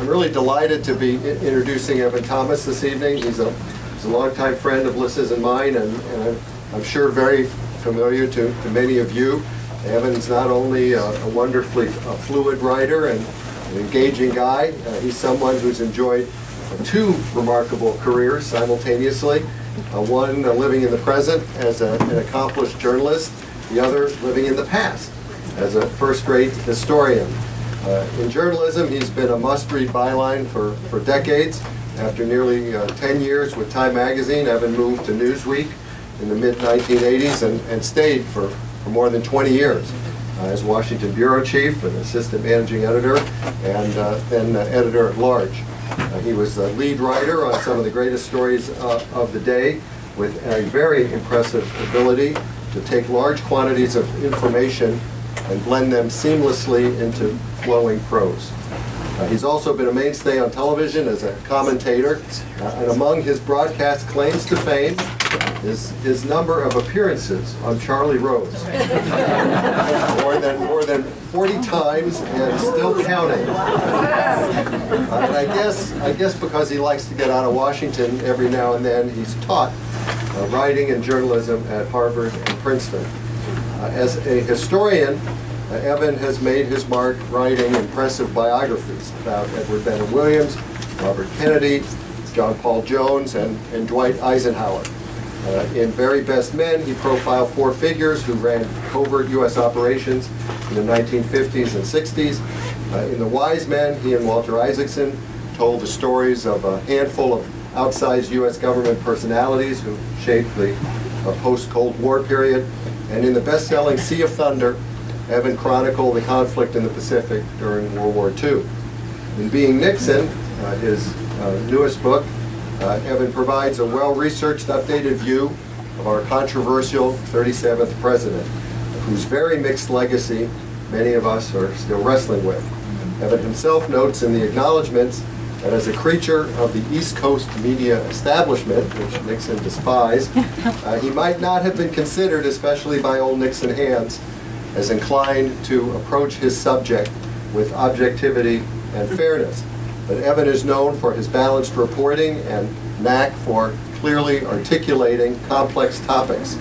really delighted to be introducing Evan Thomas this evening. He's a longtime friend of Lys's and mine, and I'm sure very familiar to many of you. Evan's not only a wonderfully fluid writer and an engaging guy, he's someone who's enjoyed two remarkable careers simultaneously. One living in the present as an accomplished journalist, the other living in the past as a first-rate historian. In journalism, he's been a must-read byline for decades. After nearly 10 years with Time magazine, Evan moved to Newsweek in the mid-1980s and stayed for more than 20 years as Washington bureau chief and assistant managing editor, and then editor at large. He was the lead writer on some of the greatest stories of the day, with a very impressive ability to take large quantities of information and blend them seamlessly into flowing prose. He's also been a mainstay on television as a commentator, and among his broadcast claims to fame is his number of appearances on Charlie Rose. more than 40 times and still counting. And I guess because he likes to get out of Washington every now and then, he's taught writing and journalism at Harvard and Princeton. As a historian, Evan has made his mark writing impressive biographies about Edward Bennett Williams, Robert Kennedy, John Paul Jones, and Dwight Eisenhower. In Very Best Men, he profiled four figures who ran covert U.S. operations in the 1950s and 60s. In The Wise Men, he and Walter Isaacson told the stories of a handful of outsized U.S. government personalities who shaped the post-Cold War period. And in the best-selling Sea of Thunder, Evan chronicled the conflict in the Pacific during World War II. In Being Nixon, his newest book, Evan provides a well-researched, updated view of our controversial 37th president, whose very mixed legacy many of us are still wrestling with. Evan himself notes in the acknowledgments that as a creature of the East Coast media establishment, which Nixon despised, he might not have been considered, especially by old Nixon hands, as inclined to approach his subject with objectivity and fairness. But Evan is known for his balanced reporting and knack for clearly articulating complex topics.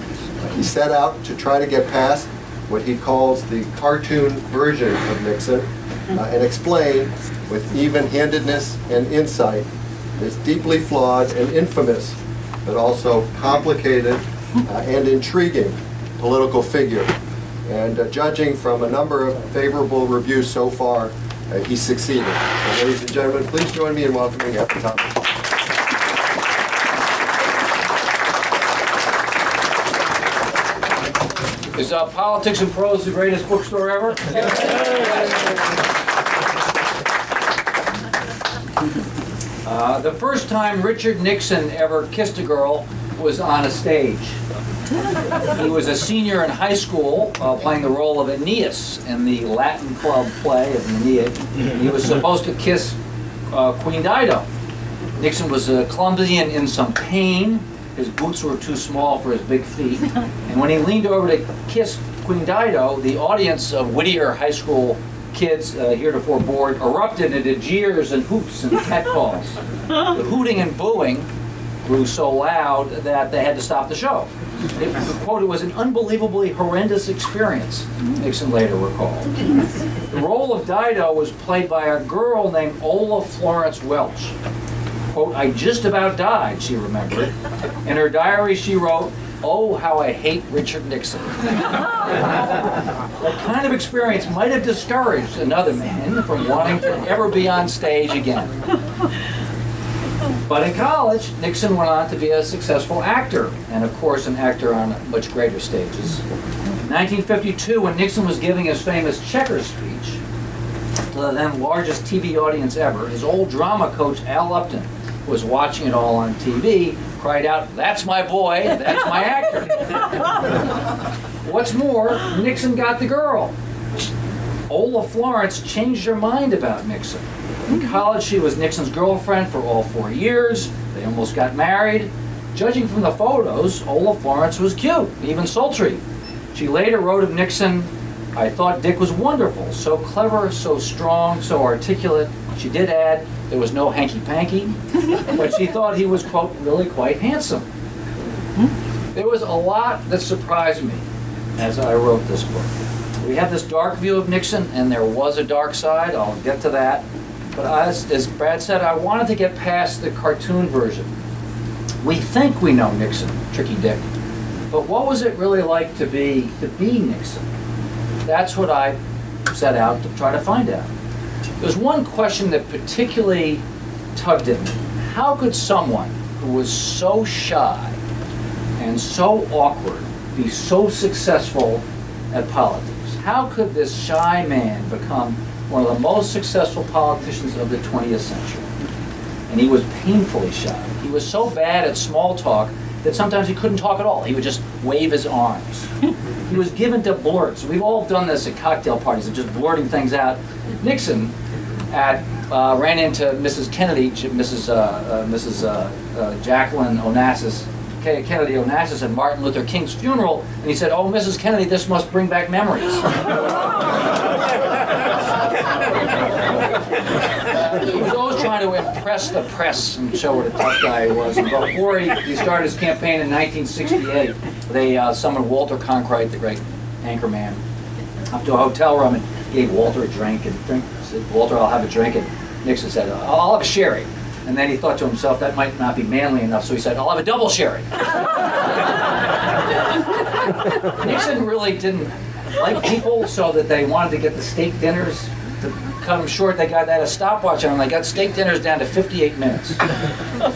He set out to try to get past what he calls the cartoon version of Nixon and explain with even-handedness and insight this deeply flawed and infamous, but also complicated and intriguing political figure. And judging from a number of favorable reviews so far, he succeeded. So, ladies and gentlemen, please join me in welcoming Evan Thomas. Is Politics and Prose the greatest bookstore ever? The first time Richard Nixon ever kissed a girl was on a stage. He was a senior in high school playing the role of Aeneas in the Latin club play of the Aeneid. He was supposed to kiss Queen Dido. Nixon was clumsy and in some pain. His boots were too small for his big feet. And when he leaned over to kiss Queen Dido, the audience of Whittier high school kids, heretofore bored, erupted into jeers and hoots and catcalls. The hooting and booing grew so loud that they had to stop the show. Quote, "It was an unbelievably horrendous experience," Nixon later recalled. The role of Dido was played by a girl named Ola Florence Welch. Quote, "I just about died," she remembered. In her diary she wrote, "Oh, how I hate Richard Nixon." That kind of experience might have discouraged another man from wanting to ever be on stage again. But in college, Nixon went on to be a successful actor, and of course an actor on much greater stages. In 1952, when Nixon was giving his famous Checkers speech to the then largest TV audience ever, his old drama coach, Al Upton, who was watching it all on TV, cried out, "That's my boy, that's my actor." What's more, Nixon got the girl. Ola Florence changed her mind about Nixon. In college, she was Nixon's girlfriend for all 4 years. They almost got married. Judging from the photos, Ola Florence was cute, even sultry. She later wrote of Nixon, I thought Dick was wonderful, so clever, so strong, so articulate. She did add there was no hanky-panky, but she thought he was, quote, really quite handsome. There was a lot that surprised me as I wrote this book. We have this dark view of Nixon, and there was a dark side. I'll get to that. But as Brad said, I wanted to get past the cartoon version. We think we know Nixon, Tricky Dick, but what was it really like to be Nixon? That's what I set out to try to find out. There's one question that particularly tugged at me. How could someone who was so shy and so awkward be so successful at politics? How could this shy man become one of the most successful politicians of the 20th century? And he was painfully shy. He was so bad at small talk that sometimes he couldn't talk at all. He would just wave his arms. He was given to blurts. We've all done this at cocktail parties, of just blurting things out. Nixon ran into Mrs. Kennedy, Mrs. Jacqueline Onassis, Kennedy Onassis at Martin Luther King's funeral, and he said, "Oh, Mrs. Kennedy, this must bring back memories." He was always trying to impress the press and show what a tough guy he was. And before he started his campaign in 1968, they summoned Walter Cronkite, the great anchor man, up to a hotel room and gave Walter a drink. And said, "Walter, I'll have a drink." And Nixon said, "I'll have a sherry." And then he thought to himself, that might not be manly enough, so he said, "I'll have a double sherry." Nixon really didn't like people, so that they wanted to get the steak dinners. To cut them short, they had a stopwatch on them. They got steak dinners down to 58 minutes.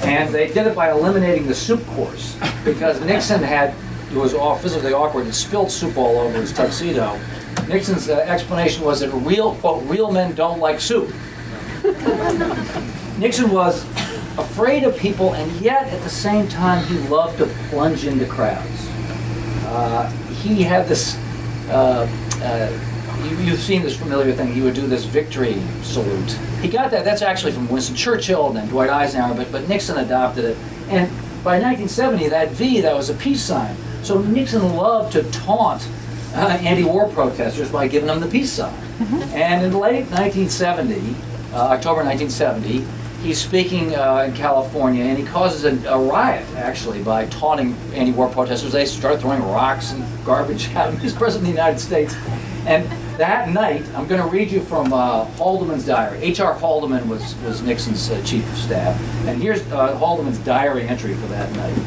And they did it by eliminating the soup course, because Nixon was all physically awkward and spilled soup all over his tuxedo. Nixon's explanation was that quote, real men don't like soup. Nixon was afraid of people, and yet at the same time he loved to plunge into crowds. He had this, you've seen this familiar thing, he would do this victory salute. He got that, that's actually from Winston Churchill and then Dwight Eisenhower, but Nixon adopted it. And by 1970, that V, that was a peace sign. So Nixon loved to taunt anti-war protesters by giving them the peace sign. And in late 1970, October 1970, he's speaking in California, and he causes a riot, actually, by taunting anti-war protesters. They start throwing rocks and garbage at him. He's president of the United States. And that night, I'm going to read you from Haldeman's diary. H.R. Haldeman was Nixon's chief of staff. And here's Haldeman's diary entry for that night.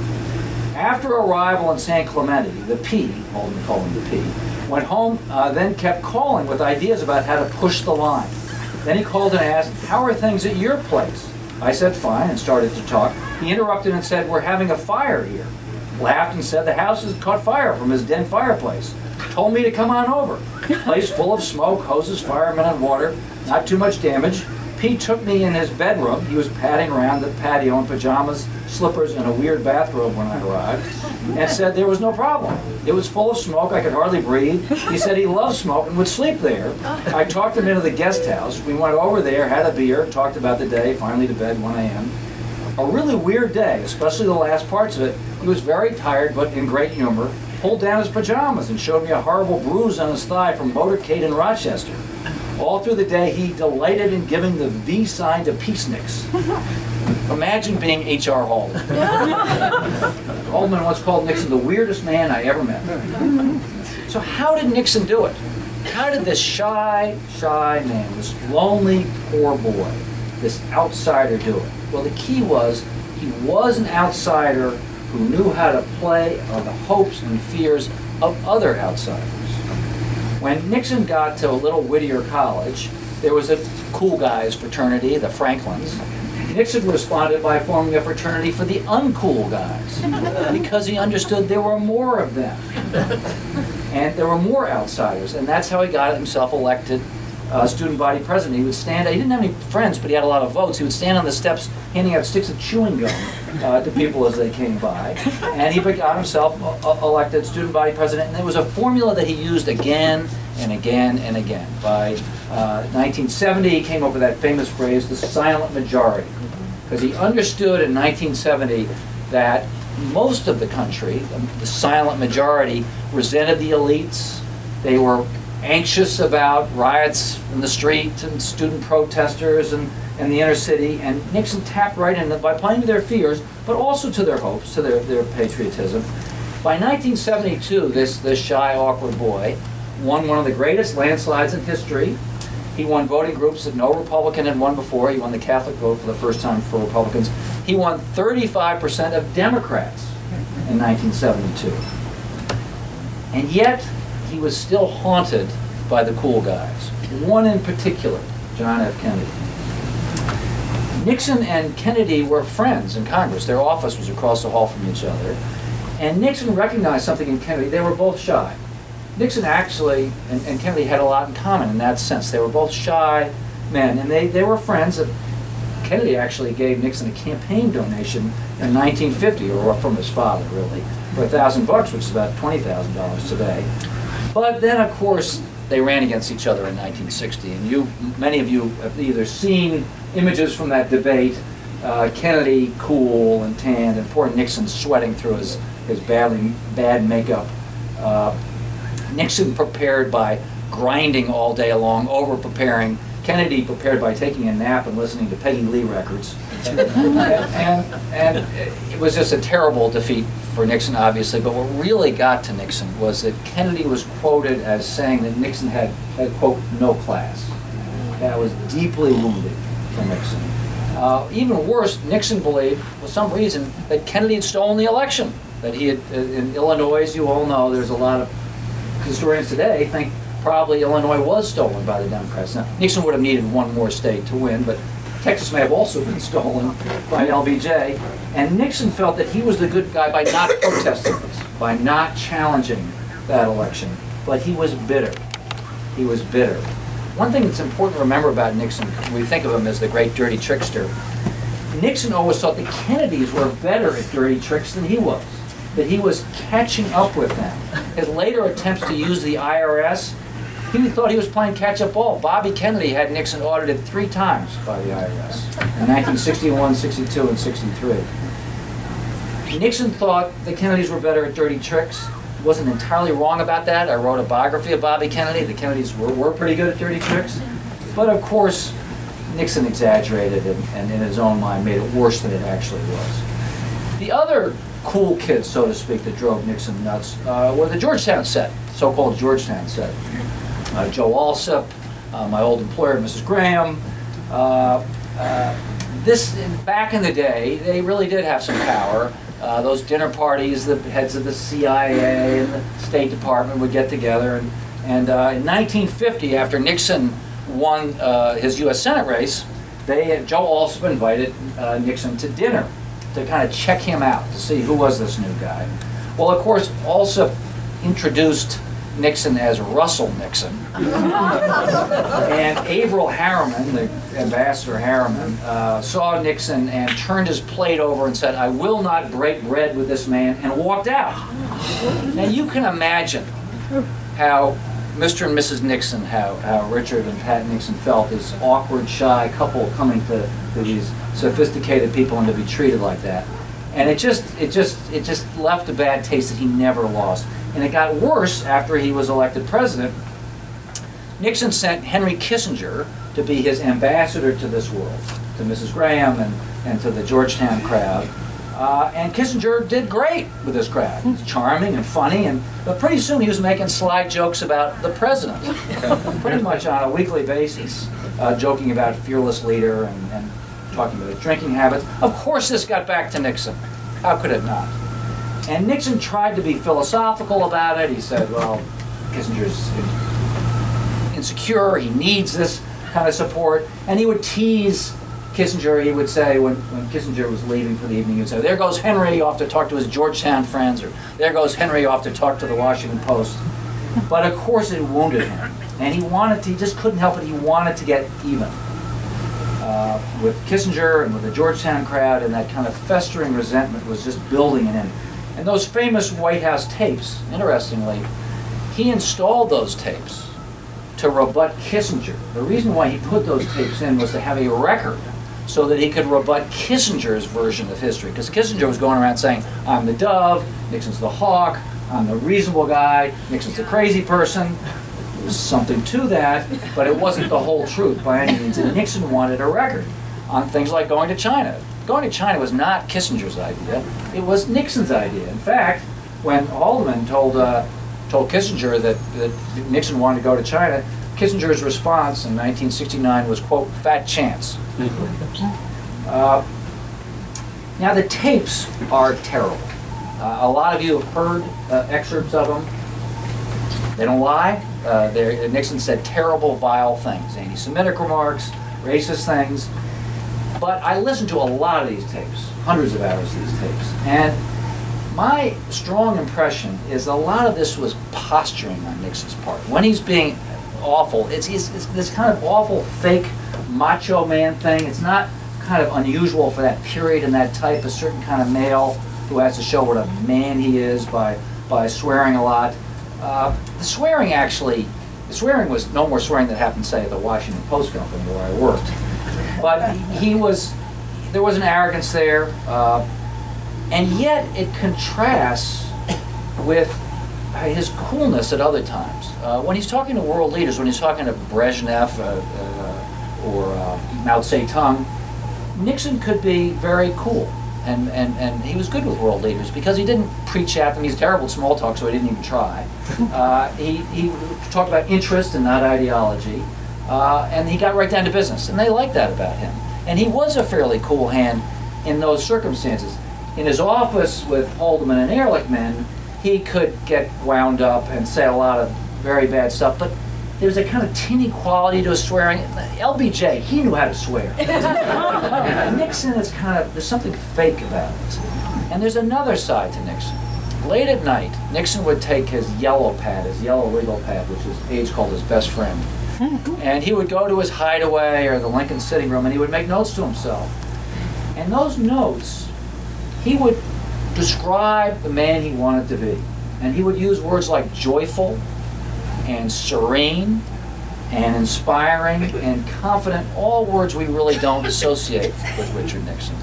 After arrival in San Clemente, the P, Haldeman called him the P, went home, then kept calling with ideas about how to push the line. Then he called and asked, "How are things at your place?" I said, "Fine," and started to talk. He interrupted and said, "We're having a fire here." Laughed and said the house has caught fire from his den fireplace. Told me to come on over. Place full of smoke, hoses, firemen, and water. Not too much damage. Pete took me in his bedroom. He was padding around the patio in pajamas, slippers, and a weird bathrobe when I arrived, and said there was no problem. It was full of smoke. I could hardly breathe. He said he loved smoke and would sleep there. I talked him into the guest house. We went over there, had a beer, talked about the day, finally to bed, 1 a.m. A really weird day, especially the last parts of it. He was very tired, but in great humor. Pulled down his pajamas and showed me a horrible bruise on his thigh from motorcade in Rochester. All through the day, he delighted in giving the V sign to peaceniks. Imagine being H.R. Haldeman. Haldeman once called Nixon the weirdest man I ever met. So how did Nixon do it? How did this shy man, this lonely, poor boy, this outsider do it? Well, the key was he was an outsider who knew how to play on the hopes and fears of other outsiders. When Nixon got to Little Whittier College, there was a cool guys fraternity, the Franklins. Nixon responded by forming a fraternity for the uncool guys, because he understood there were more of them. And there were more outsiders, and that's how he got himself elected student body president. He would stand, he didn't have any friends, but he had a lot of votes. He would stand on the steps handing out sticks of chewing gum to people as they came by. And he got himself elected student body president, and there was a formula that he used again and again and again. By 1970, he came up with that famous phrase, the silent majority, because he understood in 1970 that most of the country, the silent majority, resented the elites. They were anxious about riots in the street and student protesters and the inner city, and Nixon tapped right in by playing to their fears, but also to their hopes, to their patriotism. By 1972, this shy, awkward boy won one of the greatest landslides in history. He won voting groups that no Republican had won before. He won the Catholic vote for the first time for Republicans. He won 35% of Democrats in 1972. And yet, he was still haunted by the cool guys. One in particular, John F. Kennedy. Nixon and Kennedy were friends in Congress. Their office was across the hall from each other. And Nixon recognized something in Kennedy. They were both shy. Nixon actually and Kennedy had a lot in common in that sense. They were both shy men, and they were friends. Kennedy actually gave Nixon a campaign donation in 1950, or from his father, really, for $1,000, which is about $20,000 today. But then, of course, they ran against each other in 1960, and many of you have either seen images from that debate, Kennedy cool and tanned, and poor Nixon sweating through his bad makeup. Nixon prepared by grinding all day long, over-preparing. Kennedy prepared by taking a nap and listening to Peggy Lee records. and it was just a terrible defeat for Nixon, obviously. But what really got to Nixon was that Kennedy was quoted as saying that Nixon had quote, no class. That was deeply wounding for Nixon. Even worse, Nixon believed, for some reason, that Kennedy had stolen the election. That he had, in Illinois, as you all know, there's a lot of historians today think probably Illinois was stolen by the Democrats. Now, Nixon would have needed one more state to win, but Texas may have also been stolen by LBJ. And Nixon felt that he was the good guy by not protesting this, by not challenging that election. But he was bitter. He was bitter. One thing that's important to remember about Nixon, we think of him as the great dirty trickster. Nixon always thought the Kennedys were better at dirty tricks than he was, that he was catching up with them. His later attempts to use the IRS, he thought he was playing catch-up ball. Bobby Kennedy had Nixon audited 3 times by the IRS, in 1961, 62, and 63. Nixon thought the Kennedys were better at dirty tricks. He wasn't entirely wrong about that. I wrote a biography of Bobby Kennedy. The Kennedys were pretty good at dirty tricks. But of course, Nixon exaggerated and in his own mind made it worse than it actually was. The other cool kids, so to speak, that drove Nixon nuts were the Georgetown set, so-called Georgetown set. Joe Alsop, my old employer, Mrs. Graham. Back in the day, they really did have some power. Those dinner parties, the heads of the CIA and the State Department would get together. And in 1950, after Nixon won his U.S. Senate race, Joe Alsop invited Nixon to dinner to kind of check him out, to see who was this new guy. Well, of course, Alsop introduced Nixon as Russell Nixon. And Averell Harriman, the ambassador Harriman, saw Nixon and turned his plate over and said, "I will not break bread with this man," and walked out. Now you can imagine how Mr. and Mrs. Nixon, how Richard and Pat Nixon felt, this awkward, shy couple coming to these sophisticated people and to be treated like that. And it just left a bad taste that he never lost. And it got worse after he was elected president. Nixon sent Henry Kissinger to be his ambassador to this world, to Mrs. Graham and to the Georgetown crowd. And Kissinger did great with this crowd. He was charming and funny, but pretty soon he was making sly jokes about the president, pretty much on a weekly basis, joking about fearless leader and talking about his drinking habits. Of course this got back to Nixon. How could it not? And Nixon tried to be philosophical about it. He said, well, Kissinger's insecure, he needs this kind of support. And he would tease Kissinger. He would say, when Kissinger was leaving for the evening, he would say, there goes Henry off to talk to his Georgetown friends, or there goes Henry off to talk to the Washington Post. But of course it wounded him. And he just couldn't help it. He wanted to get even with Kissinger and with the Georgetown crowd, and that kind of festering resentment was just building in him. And those famous White House tapes, interestingly, he installed those tapes to rebut Kissinger. The reason why he put those tapes in was to have a record so that he could rebut Kissinger's version of history. Because Kissinger was going around saying, I'm the dove, Nixon's the hawk, I'm the reasonable guy, Nixon's the crazy person. was something to that, but it wasn't the whole truth by any means. And Nixon wanted a record on things like going to China. Going to China was not Kissinger's idea, it was Nixon's idea. In fact, when Haldeman told Kissinger that Nixon wanted to go to China, Kissinger's response in 1969 was, quote, "fat chance." Now the tapes are terrible. A lot of you have heard excerpts of them. They don't lie. Nixon said terrible, vile things, anti-Semitic remarks, racist things. But I listened to a lot of these tapes, hundreds of hours of these tapes, and my strong impression is a lot of this was posturing on Nixon's part. When he's being awful, it's this kind of awful, fake, macho man thing. It's not kind of unusual for that period and that type, a certain kind of male who has to show what a man he is by swearing a lot. The swearing was no more swearing that happened, say, at the Washington Post Company where I worked. But there was an arrogance there, and yet it contrasts with his coolness at other times. When he's talking to world leaders, when he's talking to Brezhnev or Mao Zedong, Nixon could be very cool, and he was good with world leaders because he didn't preach at them. He's terrible at small talk, so he didn't even try. He talked about interest and not ideology, and he got right down to business, and they liked that about him. And he was a fairly cool hand in those circumstances. In his office with Haldeman and Ehrlichman, he could get wound up and say a lot of very bad stuff, but there's a kind of tinny quality to his swearing. LBJ, he knew how to swear. Nixon is there's something fake about it. And there's another side to Nixon. Late at night, Nixon would take his yellow legal pad, which his aides called his best friend, and he would go to his hideaway or the Lincoln sitting room and he would make notes to himself. And those notes, he would describe the man he wanted to be. And he would use words like joyful and serene and inspiring and confident, all words we really don't associate with Richard Nixon.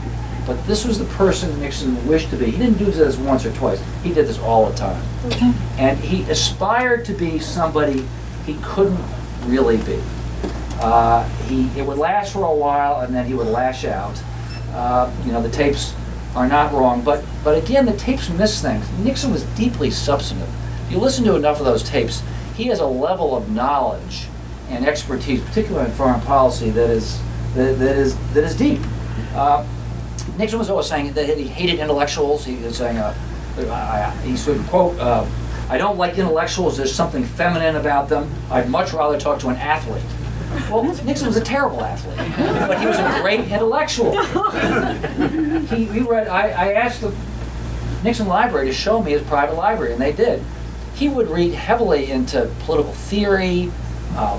But this was the person Nixon wished to be. He didn't do this once or twice. He did this all the time. And he aspired to be somebody he couldn't really be. It would last for a while and then he would lash out. The tapes are not wrong, but again, the tapes miss things. Nixon was deeply substantive. If you listen to enough of those tapes, he has a level of knowledge and expertise, particularly in foreign policy, that is deep. Nixon was always saying that he hated intellectuals. He was saying, he said, quote, "I don't like intellectuals. There's something feminine about them. I'd much rather talk to an athlete." Well, Nixon was a terrible athlete, but he was a great intellectual. I asked the Nixon Library to show me his private library, and they did. He would read heavily into political theory,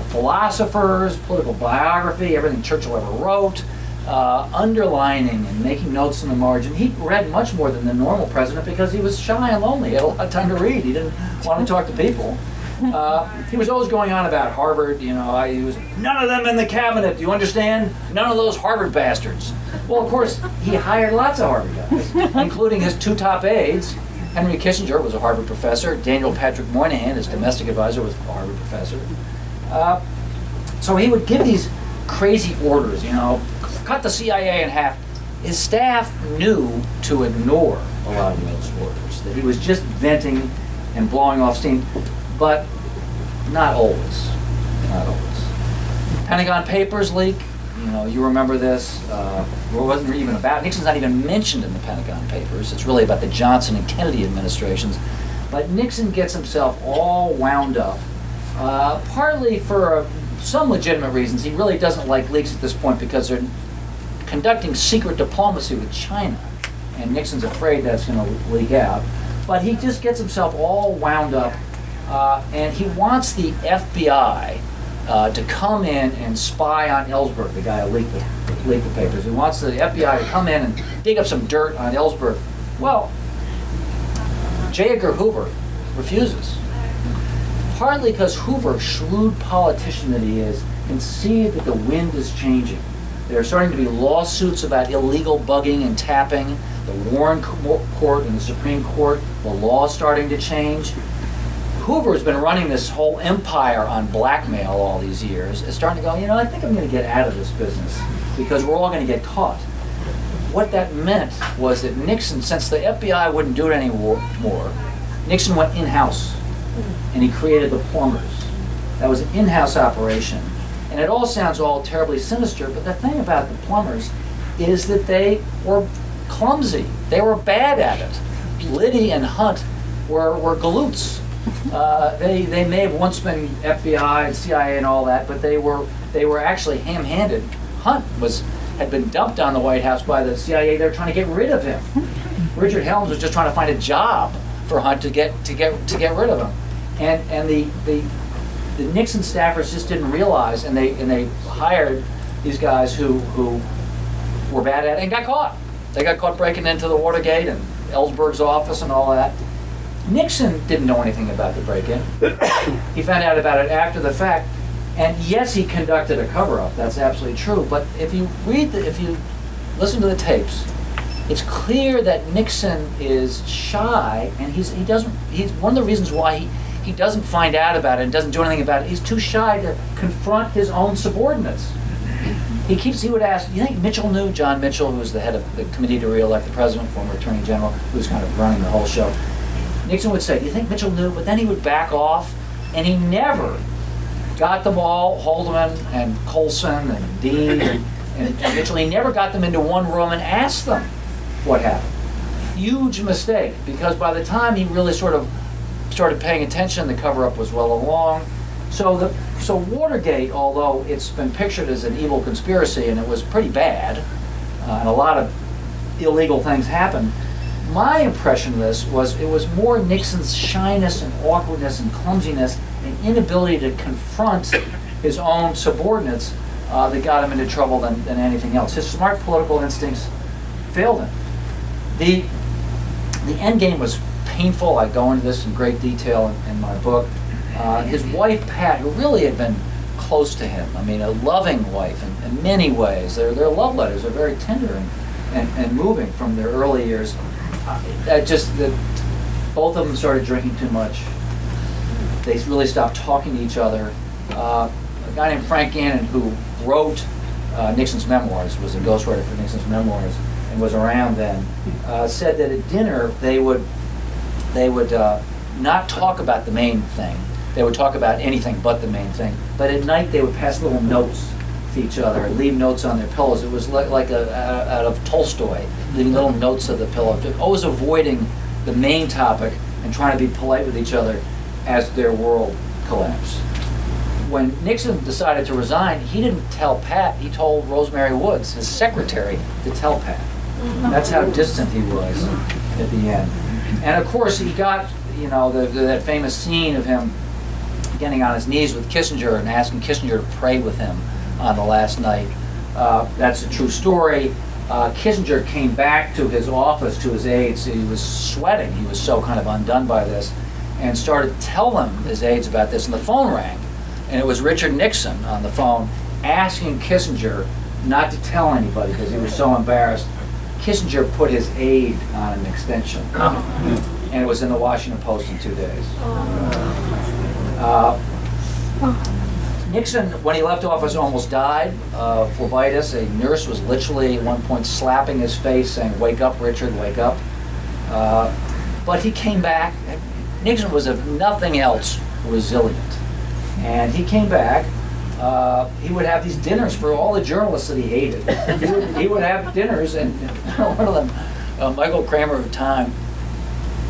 philosophers, political biography, everything Churchill ever wrote, underlining and making notes in the margin. He read much more than the normal president because he was shy and lonely. He had a lot of time to read. He didn't want to talk to people. He was always going on about Harvard. He was, none of them in the cabinet, do you understand? None of those Harvard bastards. Well, of course, he hired lots of Harvard guys, including his two top aides. Henry Kissinger was a Harvard professor. Daniel Patrick Moynihan, his domestic advisor, was a Harvard professor. So he would give these crazy orders, cut the CIA in half. His staff knew to ignore a lot of those orders, that he was just venting and blowing off steam, but not always. Not always. Pentagon Papers leak, you remember this. It wasn't even about, Nixon's not even mentioned in the Pentagon Papers. It's really about the Johnson and Kennedy administrations. But Nixon gets himself all wound up, partly for some legitimate reasons. He really doesn't like leaks at this point because they're conducting secret diplomacy with China, and Nixon's afraid that's going to leak out. But he just gets himself all wound up, and he wants the FBI to come in and spy on Ellsberg, the guy who leaked the papers. He wants the FBI to come in and dig up some dirt on Ellsberg. Well, J. Edgar Hoover refuses. Partly because Hoover, shrewd politician that he is, can see that the wind is changing. There are starting to be lawsuits about illegal bugging and tapping. The Warren Court and the Supreme Court, the law is starting to change. Hoover has been running this whole empire on blackmail all these years, is starting to go, you know, I think I'm going to get out of this business because we're all going to get caught. What that meant was that Nixon, since the FBI wouldn't do it anymore, Nixon went in-house and he created the plumbers. That was an in-house operation. And it all sounds all terribly sinister, but the thing about the plumbers is that they were clumsy. They were bad at it. Liddy and Hunt were galoots. They may have once been FBI and CIA and all that, but they were actually ham-handed. Hunt had been dumped on the White House by the CIA. They were trying to get rid of him. Richard Helms was just trying to find a job for Hunt to get rid of him. And the Nixon staffers just didn't realize, and they hired these guys who were bad at it and got caught. They got caught breaking into the Watergate and Ellsberg's office and all that. Nixon didn't know anything about the break-in. He found out about it after the fact. And yes, he conducted a cover-up. That's absolutely true. But if you listen to the tapes, it's clear that Nixon is shy, and he's one of the reasons why he doesn't find out about it and doesn't do anything about it. He's too shy to confront his own subordinates. He would ask, you think Mitchell knew? John Mitchell, who was the head of the committee to re-elect the president, former attorney general, who was kind of running the whole show. Nixon would say, do you think Mitchell knew? But then he would back off, and he never got them all, Haldeman and Colson and Dean and Mitchell, he never got them into one room and asked them what happened. Huge mistake, because by the time he really sort of started paying attention, the cover-up was well along. So Watergate, although it's been pictured as an evil conspiracy, and it was pretty bad, and a lot of illegal things happened, my impression of this was it was more Nixon's shyness and awkwardness and clumsiness and inability to confront his own subordinates that got him into trouble than anything else. His smart political instincts failed him. The end game was painful. I go into this in great detail in my book. His wife, Pat, who really had been close to him, I mean, a loving wife in many ways. Their love letters are very tender and moving from their early years. Both of them started drinking too much. They really stopped talking to each other. A guy named Frank Gannon, who wrote Nixon's memoirs, was a ghostwriter for Nixon's memoirs, and was around then, said that at dinner they would not talk about the main thing. They would talk about anything but the main thing. But at night they would pass little notes to each other, leave notes on their pillows. It was like out of Tolstoy, leaving little notes of the pillow, always avoiding the main topic and trying to be polite with each other as their world collapsed. When Nixon decided to resign, he didn't tell Pat, he told Rosemary Woods, his secretary, to tell Pat. That's how distant he was at the end. And of course he got, that famous scene of him getting on his knees with Kissinger and asking Kissinger to pray with him on the last night. That's a true story. Kissinger came back to his office, to his aides. He was sweating. He was so kind of undone by this, and started to tell them, his aides, about this. And the phone rang, and it was Richard Nixon on the phone asking Kissinger not to tell anybody because he was so embarrassed. Kissinger put his aide on an extension, and it was in the Washington Post in 2 days. Nixon, when he left office, almost died of phlebitis. A nurse was literally at one point slapping his face, saying, "Wake up, Richard, wake up." But he came back. Nixon was, if nothing else, resilient. And he came back. He would have these dinners for all the journalists that he hated. He would have dinners, and one of them, Michael Kramer of Time,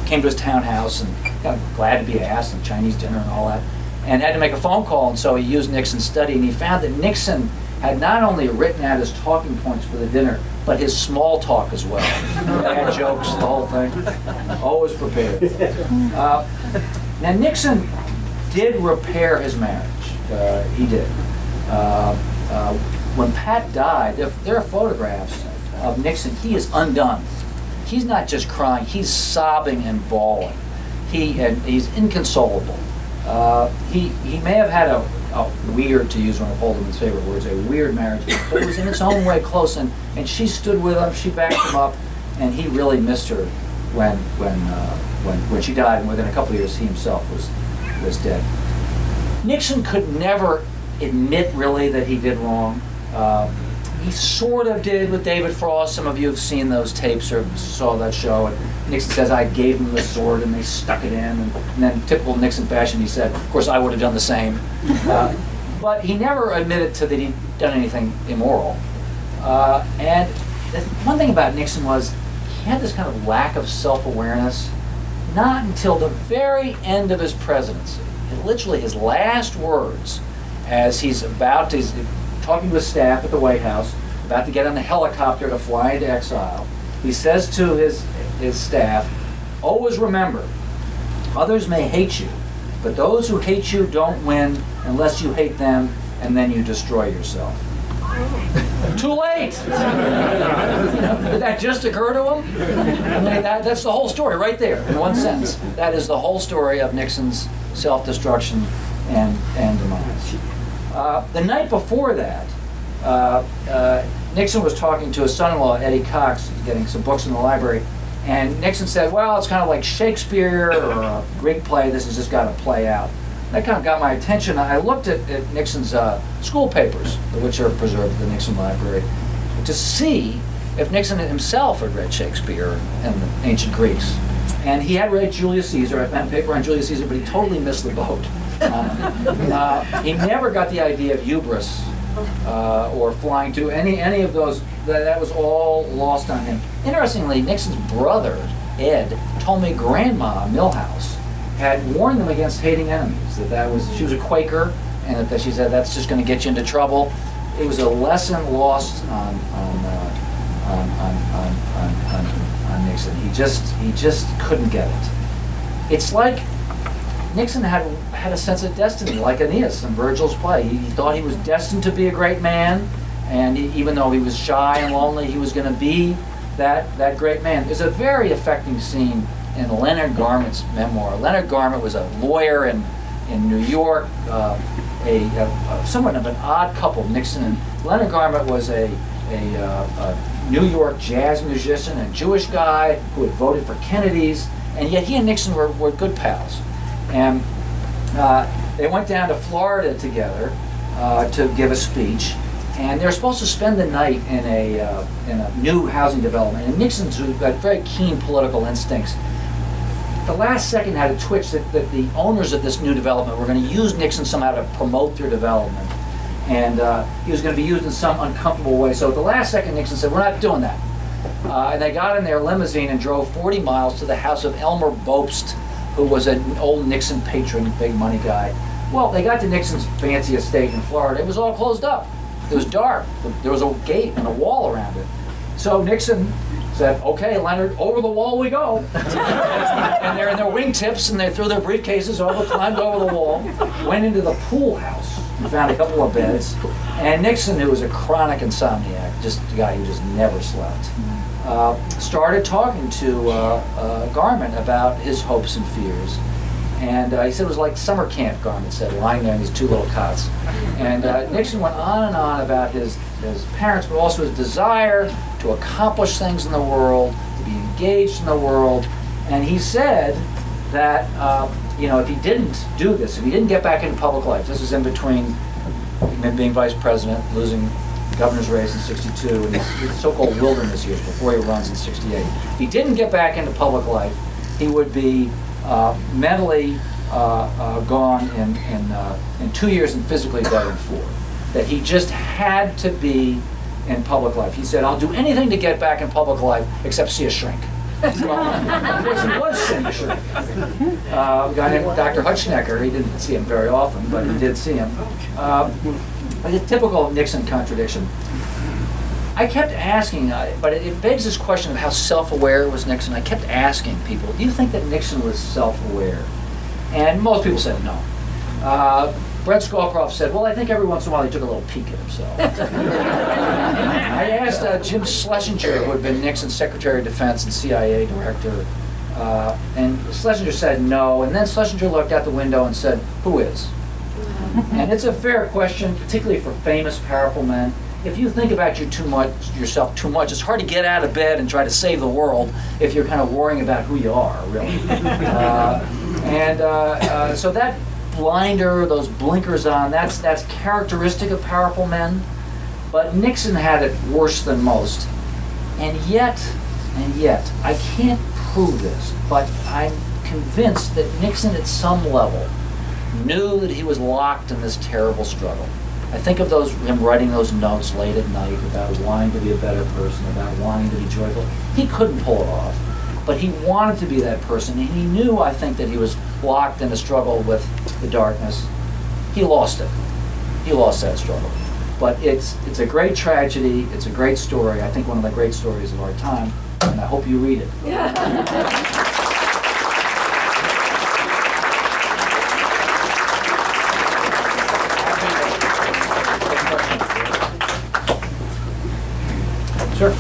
came to his townhouse and got glad to be asked, and Chinese dinner and all that, and had to make a phone call, and so he used Nixon's study, and he found that Nixon had not only written out his talking points for the dinner, but his small talk as well. Bad jokes, the whole thing. Always prepared. Now Nixon did repair his marriage. He did. When Pat died, there are photographs of Nixon. He is undone. He's not just crying, he's sobbing and bawling. He's inconsolable. He may have had a weird, to use one of Haldeman's favorite words, a weird marriage, but it was in its own way close, and she stood with him, she backed him up, and he really missed her when she died, and within a couple of years he himself was was dead. Nixon could never admit really that he did wrong. He sort of did with David Frost. Some of you have seen those tapes or saw that show. And Nixon says, I gave him the sword and they stuck it in. And then typical Nixon fashion, he said, of course I would have done the same. But he never admitted to that he'd done anything immoral. And one thing about Nixon was he had this kind of lack of self-awareness, not until the very end of his presidency. Literally his last words as he's talking to his staff at the White House, about to get on the helicopter to fly into exile, he says to his staff, always remember, others may hate you, but those who hate you don't win unless you hate them and then you destroy yourself. Too late! Did that just occur to him? I mean, that's the whole story right there, in one sentence. That is the whole story of Nixon's self-destruction and demise. The night before that, Nixon was talking to his son-in-law, Eddie Cox, getting some books in the library, and Nixon said, well, it's kind of like Shakespeare or a Greek play, this has just got to play out. That kind of got my attention. I looked at Nixon's school papers, which are preserved at the Nixon Library, to see if Nixon himself had read Shakespeare and the ancient Greeks. And he had read Julius Caesar. I found paper on Julius Caesar, but he totally missed the boat. He never got the idea of hubris or flying to any of those. That was all lost on him. Interestingly, Nixon's brother, Ed, told me Grandma Milhouse had warned them against hating enemies. She was a Quaker, and that she said that's just going to get you into trouble. It was a lesson lost on Nixon. He just couldn't get it. It's like Nixon had a sense of destiny, like Aeneas in Virgil's play. He thought he was destined to be a great man, and even though he was shy and lonely, he was going to be that great man. There's a very affecting scene in Leonard Garment's memoir. Leonard Garment was a lawyer in New York, somewhat of an odd couple, Nixon and Leonard Garment was a New York jazz musician, a Jewish guy who had voted for Kennedy's, and yet he and Nixon were good pals. And they went down to Florida together to give a speech, and they were supposed to spend the night in a new housing development. And Nixon's got very keen political instincts. The last second had a twitch that the owners of this new development were going to use Nixon somehow to promote their development. And he was going to be used in some uncomfortable way. So at the last second, Nixon said, we're not doing that. And they got in their limousine and drove 40 miles to the house of Elmer Bobst, who was an old Nixon patron, big money guy. Well, they got to Nixon's fancy estate in Florida. It was all closed up. It was dark. There was a gate and a wall around it. So Nixon said, okay, Leonard, over the wall we go. And they're in their wingtips, and they threw their briefcases over, climbed over the wall, went into the pool house, and found a couple of beds. And Nixon, who was a chronic insomniac, just a guy who just never slept, started talking to Garment about his hopes and fears. And he said it was like summer camp, Garment said, lying there in these two little cots. And Nixon went on and on about his parents, but also his desire to accomplish things in the world, to be engaged in the world. And he said that, if he didn't do this, if he didn't get back into public life, this is in between being vice president, losing the governor's race in '62, and his so-called wilderness years before he runs in '68. If he didn't get back into public life, he would be mentally gone in 2 years and physically dead in 4. That he just had to be in public life. He said, I'll do anything to get back in public life except see a shrink. Well, of course he was seeing a shrink. A guy named Dr. Hutschnecker, he didn't see him very often, but he did see him. A typical Nixon contradiction. I kept asking, but it begs this question of how self-aware was Nixon. I kept asking people, do you think that Nixon was self-aware? And most people said no. Brett Scowcroft said, well, I think every once in a while he took a little peek at himself. I asked Jim Schlesinger, who had been Nixon's Secretary of Defense and CIA Director, and Schlesinger said no, and then Schlesinger looked out the window and said, who is? And it's a fair question, particularly for famous, powerful men. If you think about yourself too much, it's hard to get out of bed and try to save the world if you're kind of worrying about who you are, really. So that blinder, those blinkers on, that's characteristic of powerful men. But Nixon had it worse than most. And yet, I can't prove this, but I'm convinced that Nixon at some level knew that he was locked in this terrible struggle. I think of him writing those notes late at night about wanting to be a better person, about wanting to be joyful. He couldn't pull it off, but he wanted to be that person, and he knew, I think, that he was locked in a struggle with the darkness. He lost it. He lost that struggle. But it's a great tragedy. It's a great story. I think one of the great stories of our time, and I hope you read it. Sure.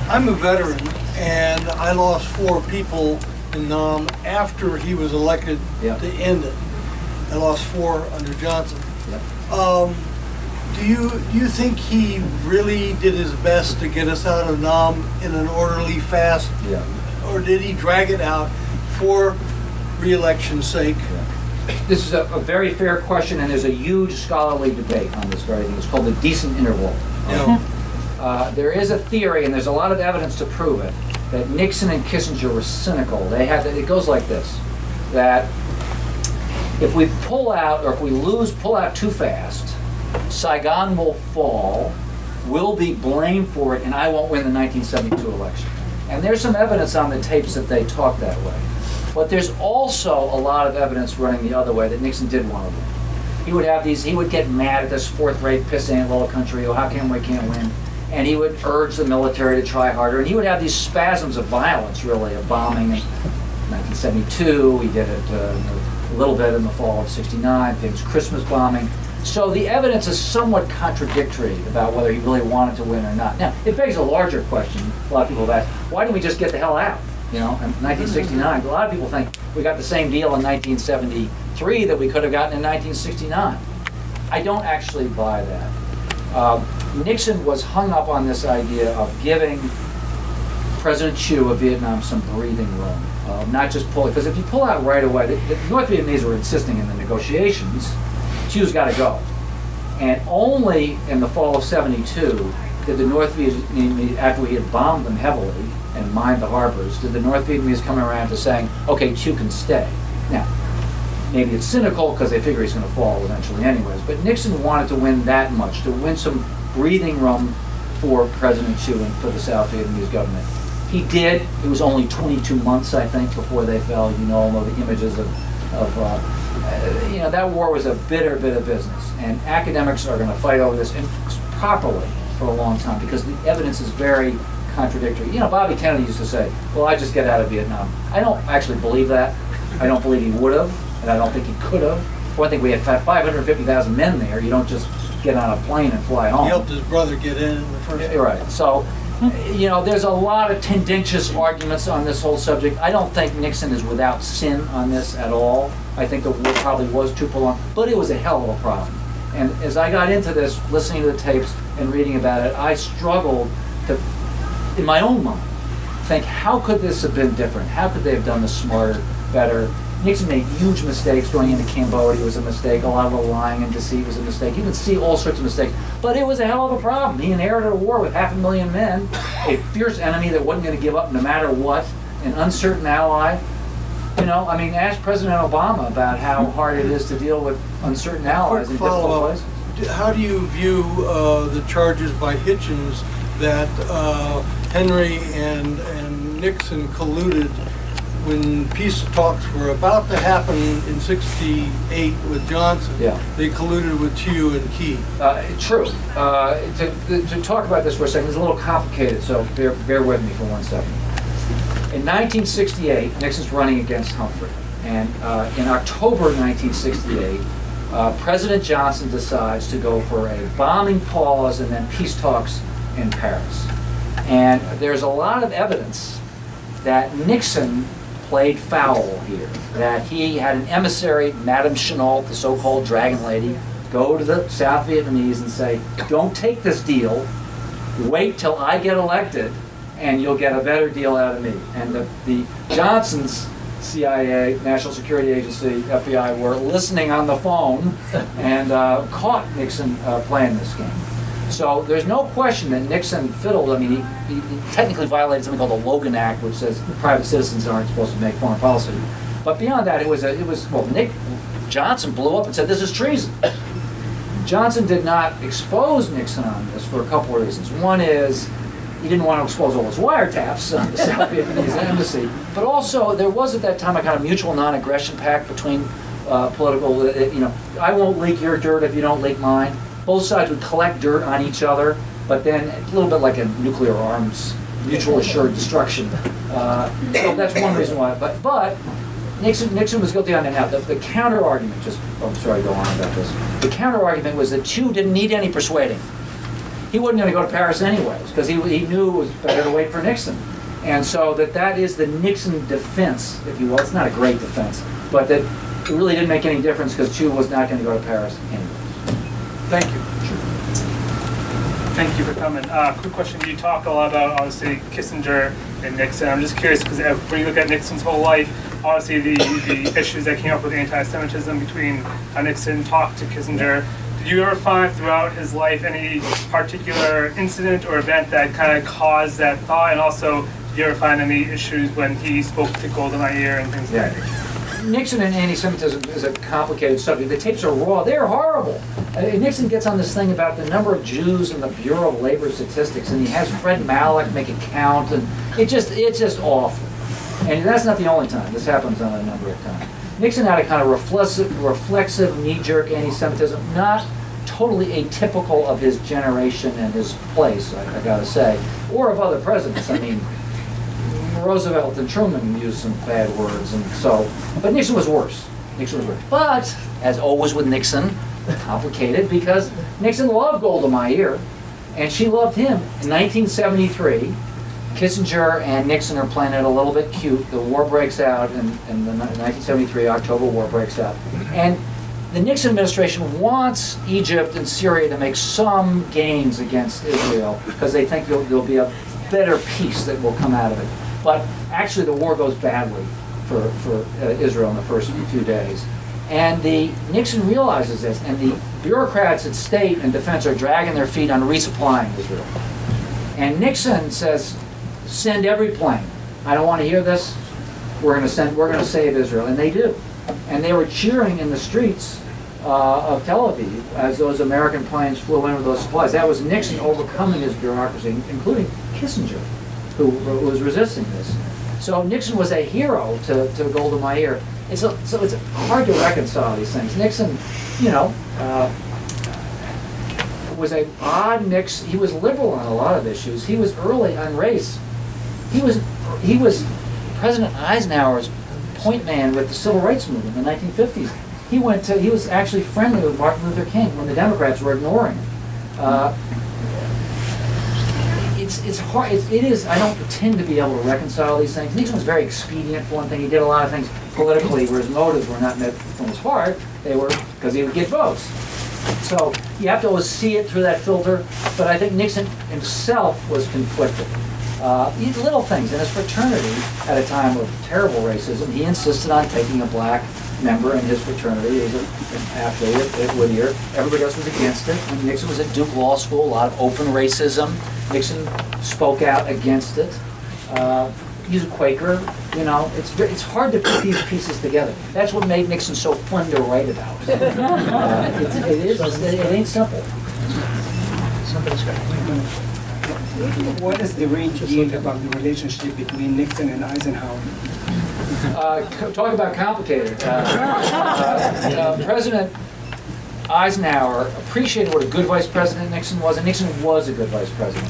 I'm a veteran, and I lost 4 people in Nam after he was elected Yep. to end it. I lost 4 under Johnson. Yep. Do you think he really did his best to get us out of Nam in an orderly, fast, Yeah. or did he drag it out for re-election's sake? This is a very fair question, and there's a huge scholarly debate on this very thing. It's called the decent interval. You know, There is a theory, and there's a lot of evidence to prove it, that Nixon and Kissinger were cynical. It goes like this, that if we pull out, or if we pull out too fast, Saigon will fall, we'll be blamed for it, and I won't win the 1972 election. And there's some evidence on the tapes that they talk that way. But there's also a lot of evidence running the other way that Nixon did want to win. He would get mad at this fourth-rate pissant little country, oh, how come we can't win? And he would urge the military to try harder, and he would have these spasms of violence, really, of bombing in 1972. He did it a little bit in the fall of '69, famous Christmas bombing. So the evidence is somewhat contradictory about whether he really wanted to win or not. Now, it begs a larger question. A lot of people have asked, why didn't we just get the hell out? You know, in 1969, a lot of people think we got the same deal in 1973 that we could have gotten in 1969. I don't actually buy that. Nixon was hung up on this idea of giving President Chu of Vietnam some breathing room, not just pulling, because if you pull out right away, the North Vietnamese were insisting in the negotiations, Chu's got to go. And only in the fall of '72 did the North Vietnamese, after we had bombed them heavily and mined the harbors, did the North Vietnamese come around to saying, okay, Chu can stay. Now, maybe it's cynical because they figure he's going to fall eventually anyways, but Nixon wanted to win that much, to win some breathing room for President Chu and for the South Vietnamese government. He did. It was only 22 months, I think, before they fell. You all know the images of that war was a bitter bit of business, and academics are going to fight over this properly for a long time because the evidence is very contradictory. You know, Bobby Kennedy used to say, well, I just get out of Vietnam. I don't actually believe that. I don't believe he would have, and I don't think he could have. One thing, we had 550,000 men there. You don't just get on a plane and fly home. he helped his brother get in the first. Right. So, you know, there's a lot of tendentious arguments on this whole subject. I don't think Nixon is without sin on this at all. I think the war probably was too prolonged, but it was a hell of a problem. And as I got into this, listening to the tapes and reading about it, I struggled to, in my own mind, think, how could this have been different? How could they have done this smarter, better? Nixon made huge mistakes going into Cambodia was a mistake. A lot of the lying and deceit was a mistake. You can see all sorts of mistakes. But it was a hell of a problem. He inherited a war with 500,000 men, a fierce enemy that wasn't going to give up no matter what, an uncertain ally. You know, I mean, ask President Obama about how hard it is to deal with uncertain allies in difficult places. How do you view the charges by Hitchens that Henry and Nixon colluded when peace talks were about to happen in '68 with Johnson? Yeah. They colluded with Chu and Key. True. To talk about this for a second is a little complicated, so bear with me for 1 second. In 1968, Nixon's running against Humphrey, and in October 1968, President Johnson decides to go for a bombing pause and then peace talks in Paris. And there's a lot of evidence that Nixon played foul here, that he had an emissary, Madame Chennault, the so-called Dragon Lady, go to the South Vietnamese and say, don't take this deal, wait till I get elected, and you'll get a better deal out of me. And the Johnsons CIA, National Security Agency, FBI were listening on the phone and caught Nixon playing this game. So there's no question that Nixon fiddled. I mean, he technically violated something called the Logan Act, which says private citizens aren't supposed to make foreign policy. But beyond that, Nick Johnson blew up and said, this is treason. Johnson did not expose Nixon on this for a couple of reasons. One is he didn't want to expose all his wiretaps on the South Vietnamese embassy. But also, there was at that time a kind of mutual non-aggression pact between political, I won't leak your dirt if you don't leak mine. Both sides would collect dirt on each other, but then a little bit like a nuclear arms, mutual assured destruction. So that's one reason why. But Nixon was guilty on that. Now, the counter argument, I'm sorry to go on about this. The counter argument was that Chu didn't need any persuading. He wasn't going to go to Paris anyways, because he knew it was better to wait for Nixon. And so that is the Nixon defense, if you will. It's not a great defense, but that it really didn't make any difference because Chu was not going to go to Paris anyways. Thank you. Thank you for coming. Quick question. You talk a lot about, obviously, Kissinger and Nixon. I'm just curious, because when you look at Nixon's whole life, obviously the issues that came up with anti-Semitism between how Nixon talked to Kissinger, did you ever find throughout his life any particular incident or event that kind of caused that thought? And also, did you ever find any issues when he spoke to Golda Meir and things like that? Nixon and anti-Semitism is a complicated subject. The tapes are raw. They're horrible. Nixon gets on this thing about the number of Jews in the Bureau of Labor Statistics, and he has Fred Malek make it count, and it's just awful. And that's not the only time. This happens on a number of times. Nixon had a kind of reflexive knee-jerk anti-Semitism, not totally atypical of his generation and his place, I gotta say, or of other presidents. I mean, Roosevelt and Truman used some bad words, and so, but Nixon was worse. But, as always with Nixon, complicated, because Nixon loved Golda Meir, and she loved him. In 1973, Kissinger and Nixon are playing it a little bit cute. The war breaks out, in the 1973 October War breaks out. And the Nixon administration wants Egypt and Syria to make some gains against Israel, because they think there'll be a better peace that will come out of it. But actually the war goes badly for Israel in the first few days. And Nixon realizes this, and the bureaucrats at State and Defense are dragging their feet on resupplying Israel. And Nixon says, send every plane. I don't want to hear this. We're going to save Israel. And they do. And they were cheering in the streets of Tel Aviv as those American planes flew in with those supplies. That was Nixon overcoming his bureaucracy, including Kissinger, who was resisting this. So Nixon was a hero to Golda Meir. So it's hard to reconcile these things. Nixon, was a odd mix. He was liberal on a lot of issues. He was early on race. He was President Eisenhower's point man with the Civil Rights Movement in the 1950s. He was actually friendly with Martin Luther King when the Democrats were ignoring him. It's hard. It is. I don't pretend to be able to reconcile these things. Nixon was very expedient for one thing. He did a lot of things politically where his motives were not met from his heart. They were because he would get votes. So you have to always see it through that filter. But I think Nixon himself was conflicted. Little things in his fraternity at a time of terrible racism. He insisted on taking a black member in his fraternity. He was an affiliate at Whittier. Everybody else was against it. When Nixon was at Duke Law School, a lot of open racism. Nixon spoke out against it. He's a Quaker. It's hard to put these pieces together. That's what made Nixon so fun to write about. It ain't simple. What is the range about the relationship between Nixon and Eisenhower? Talk about complicated. President Eisenhower appreciated what a good vice president Nixon was, and Nixon was a good vice president.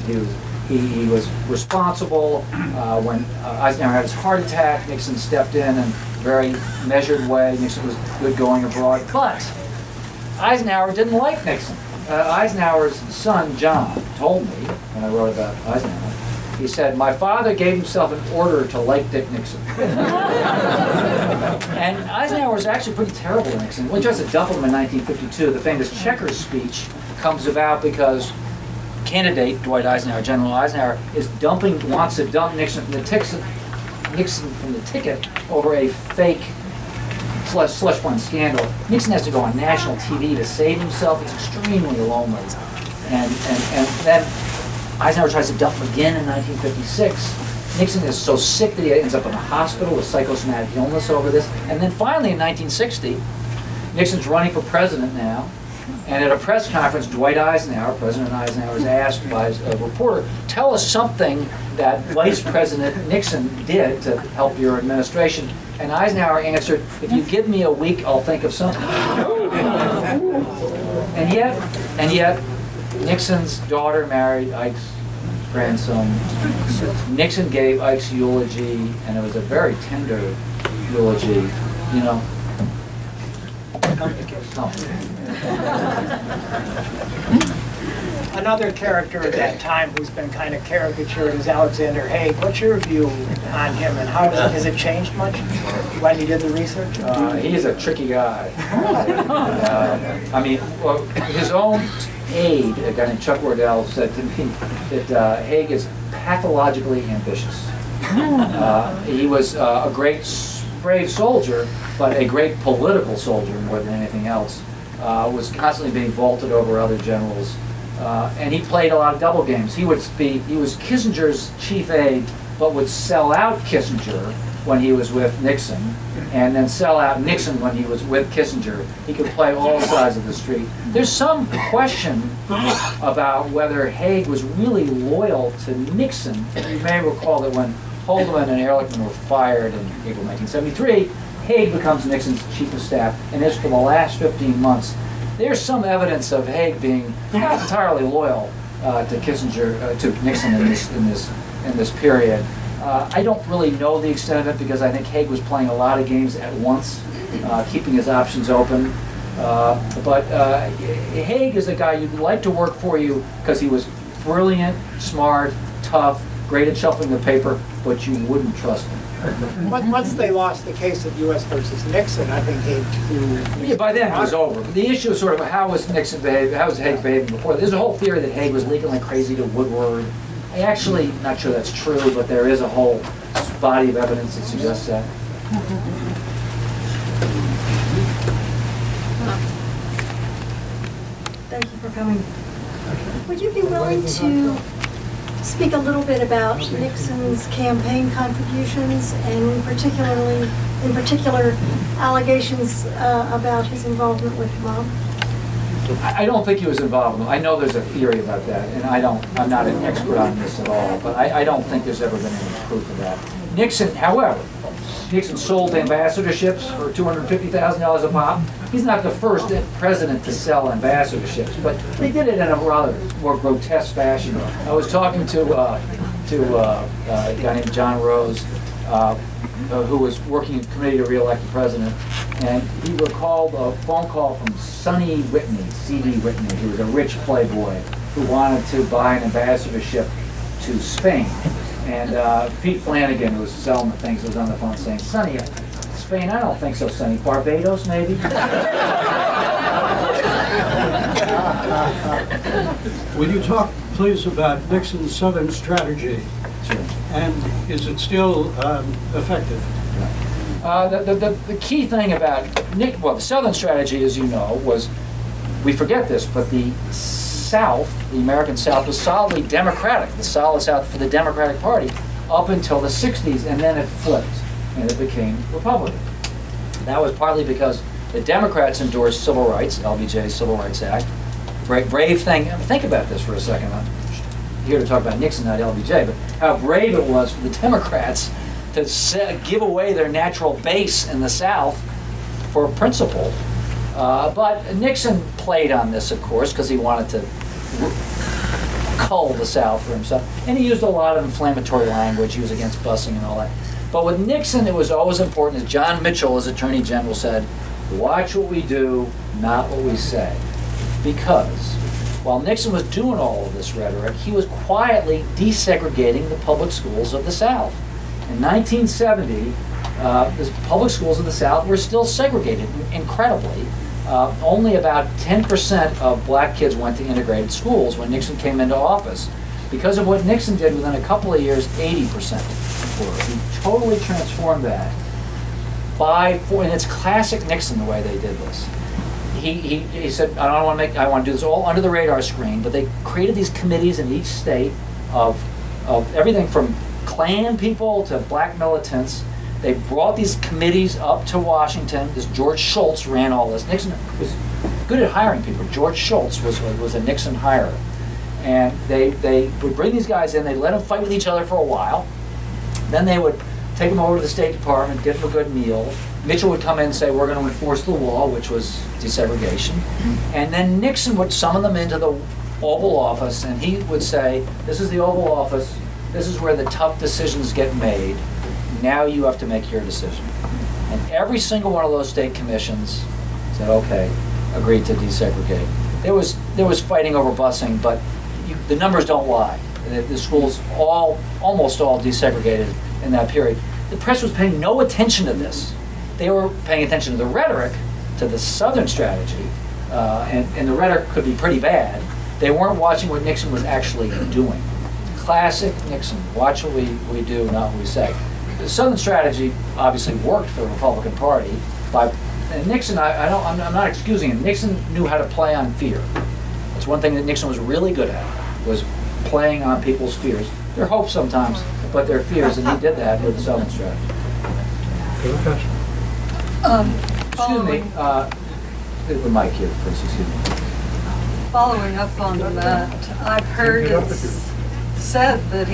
He was responsible. When Eisenhower had his heart attack, Nixon stepped in a very measured way. Nixon was good going abroad, but Eisenhower didn't like Nixon. Eisenhower's son, John, told me, when I wrote about Eisenhower, he said, my father gave himself an order to like Dick Nixon. And Eisenhower was actually pretty terrible to Nixon. When he tries to dump him in 1952, the famous Checkers speech comes about because candidate Dwight Eisenhower, General Eisenhower, wants to dump Nixon. Nixon from the ticket over a fake slush fund scandal. Nixon has to go on national TV to save himself. It's extremely lonely. And then Eisenhower tries to dump him again in 1956. Nixon is so sick that he ends up in a hospital with psychosomatic illness over this. And then finally in 1960, Nixon's running for president now. And at a press conference, Dwight Eisenhower, President Eisenhower, is asked by a reporter, tell us something that Vice President Nixon did to help your administration. And Eisenhower answered, if you give me a week, I'll think of something. And yet, Nixon's daughter married Ike's grandson. Nixon gave Ike's eulogy, and it was a very tender eulogy, you know. Another character at that time who's been kind of caricatured is Alexander Haig. What's your view on him, and how has it changed much when you did the research? He's a tricky guy. I mean, well, his own aide, a guy named Chuck Wardell, said to me that Haig is pathologically ambitious. He was a great, brave soldier, but a great political soldier more than anything else. Was constantly being vaulted over other generals. And he played a lot of double games. He was Kissinger's chief aide, but would sell out Kissinger when he was with Nixon, and then sell out Nixon when he was with Kissinger. He could play all sides of the street. There's some question about whether Haig was really loyal to Nixon. You may recall that when Haldeman and Ehrlichman were fired in April 1973, Haig becomes Nixon's chief of staff, and is for the last 15 months. There's some evidence of Haig being not entirely loyal to Kissinger, to Nixon in this period. I don't really know the extent of it because I think Haig was playing a lot of games at once, keeping his options open. But Haig is a guy you'd like to work for you because he was brilliant, smart, tough, great at shuffling the paper, but you wouldn't trust him. Once they lost the case of U.S. versus Nixon, I think Haig threw... Yeah, by then it was over. The issue is sort of how was Nixon behaving, how was Haig behaving before. There's a whole theory that Haig was leaking like crazy to Woodward. I'm actually not sure that's true, but there is a whole body of evidence that suggests that. Thank you for coming. Would you be willing to speak a little bit about Nixon's campaign contributions, and in particular allegations about his involvement with the mob? I don't think he was involved. I know there's a theory about that, and I'm not an expert on this at all, but I don't think there's ever been any proof of that. Nixon, however, sold ambassadorships for $250,000 a pop. He's not the first president to sell ambassadorships, but they did it in a rather more grotesque fashion. I was talking to a guy named John Rose, who was working in committee to re-elect the president, and he recalled a phone call from Sonny Whitney, C.D. Whitney, who was a rich playboy who wanted to buy an ambassadorship to Spain. And Pete Flanagan, who was selling the things, was on the phone saying, Sonny, Spain, I don't think so, Sonny. Barbados, maybe? Will you talk, please, about Nixon's Southern strategy? Sure. And is it still effective? The key thing about the Southern strategy, as you know, was, we forget this, but the South, the American South, was solidly Democratic, the solid South for the Democratic Party, up until the 60s, and then it flipped, and it became Republican. That was partly because the Democrats endorsed civil rights, LBJ's Civil Rights Act. Brave thing. Think about this for a second. I'm here to talk about Nixon, not LBJ, but how brave it was for the Democrats to give away their natural base in the South for principle. But Nixon played on this, of course, because he wanted to cull the South for himself. And he used a lot of inflammatory language. He was against busing and all that. But with Nixon, it was always important, as John Mitchell, as Attorney General, said, watch what we do, not what we say. Because while Nixon was doing all of this rhetoric, he was quietly desegregating the public schools of the South. In 1970, the public schools of the South were still segregated, incredibly. Only about 10% of black kids went to integrated schools when Nixon came into office. Because of what Nixon did, within a couple of years, 80%. were. He totally transformed that and it's classic Nixon the way they did this. He said, I want to do this all under the radar screen, but they created these committees in each state of everything from Klan people to black militants. They brought these committees up to Washington. This George Shultz ran all this. Nixon was good at hiring people. George Shultz was a Nixon hirer. And they would bring these guys in, they'd let them fight with each other for a while. Then they would take them over to the State Department, give them a good meal. Mitchell would come in and say, we're going to enforce the law, which was desegregation. And then Nixon would summon them into the Oval Office, and he would say, this is the Oval Office, this is where the tough decisions get made. Now you have to make your decision. And every single one of those state commissions said, okay, agreed to desegregate. There was fighting over busing, but the numbers don't lie. The schools almost all desegregated in that period. The press was paying no attention to this. They were paying attention to the rhetoric, to the Southern strategy, and the rhetoric could be pretty bad. They weren't watching what Nixon was actually doing. Classic Nixon, watch what we do, not what we say. The Southern strategy obviously worked for the Republican Party, and Nixon, I'm not excusing him, Nixon knew how to play on fear. That's one thing that Nixon was really good at, was playing on people's fears. Their hopes sometimes, but their fears, and he did that with the Southern strategy. Excuse me, the mic here, please, excuse me. Following up on that, I've heard it's said that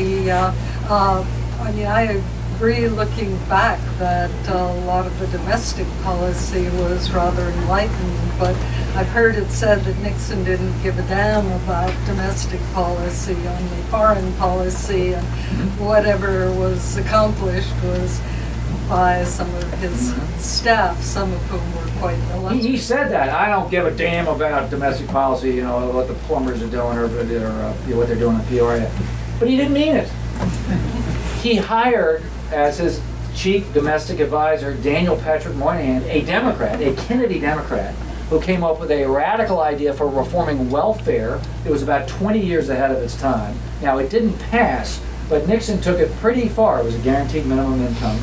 I agree looking back that a lot of the domestic policy was rather enlightened, but I've heard it said that Nixon didn't give a damn about domestic policy, only foreign policy, and whatever was accomplished was by some of his staff, some of whom were quite illustrious. He said that. I don't give a damn about domestic policy, what the plumbers are doing or what they're doing in Peoria. But he didn't mean it. He hired as his chief domestic advisor Daniel Patrick Moynihan, a Democrat, a Kennedy Democrat, who came up with a radical idea for reforming welfare. It was about 20 years ahead of its time. Now, it didn't pass, but Nixon took it pretty far. It was a guaranteed minimum income.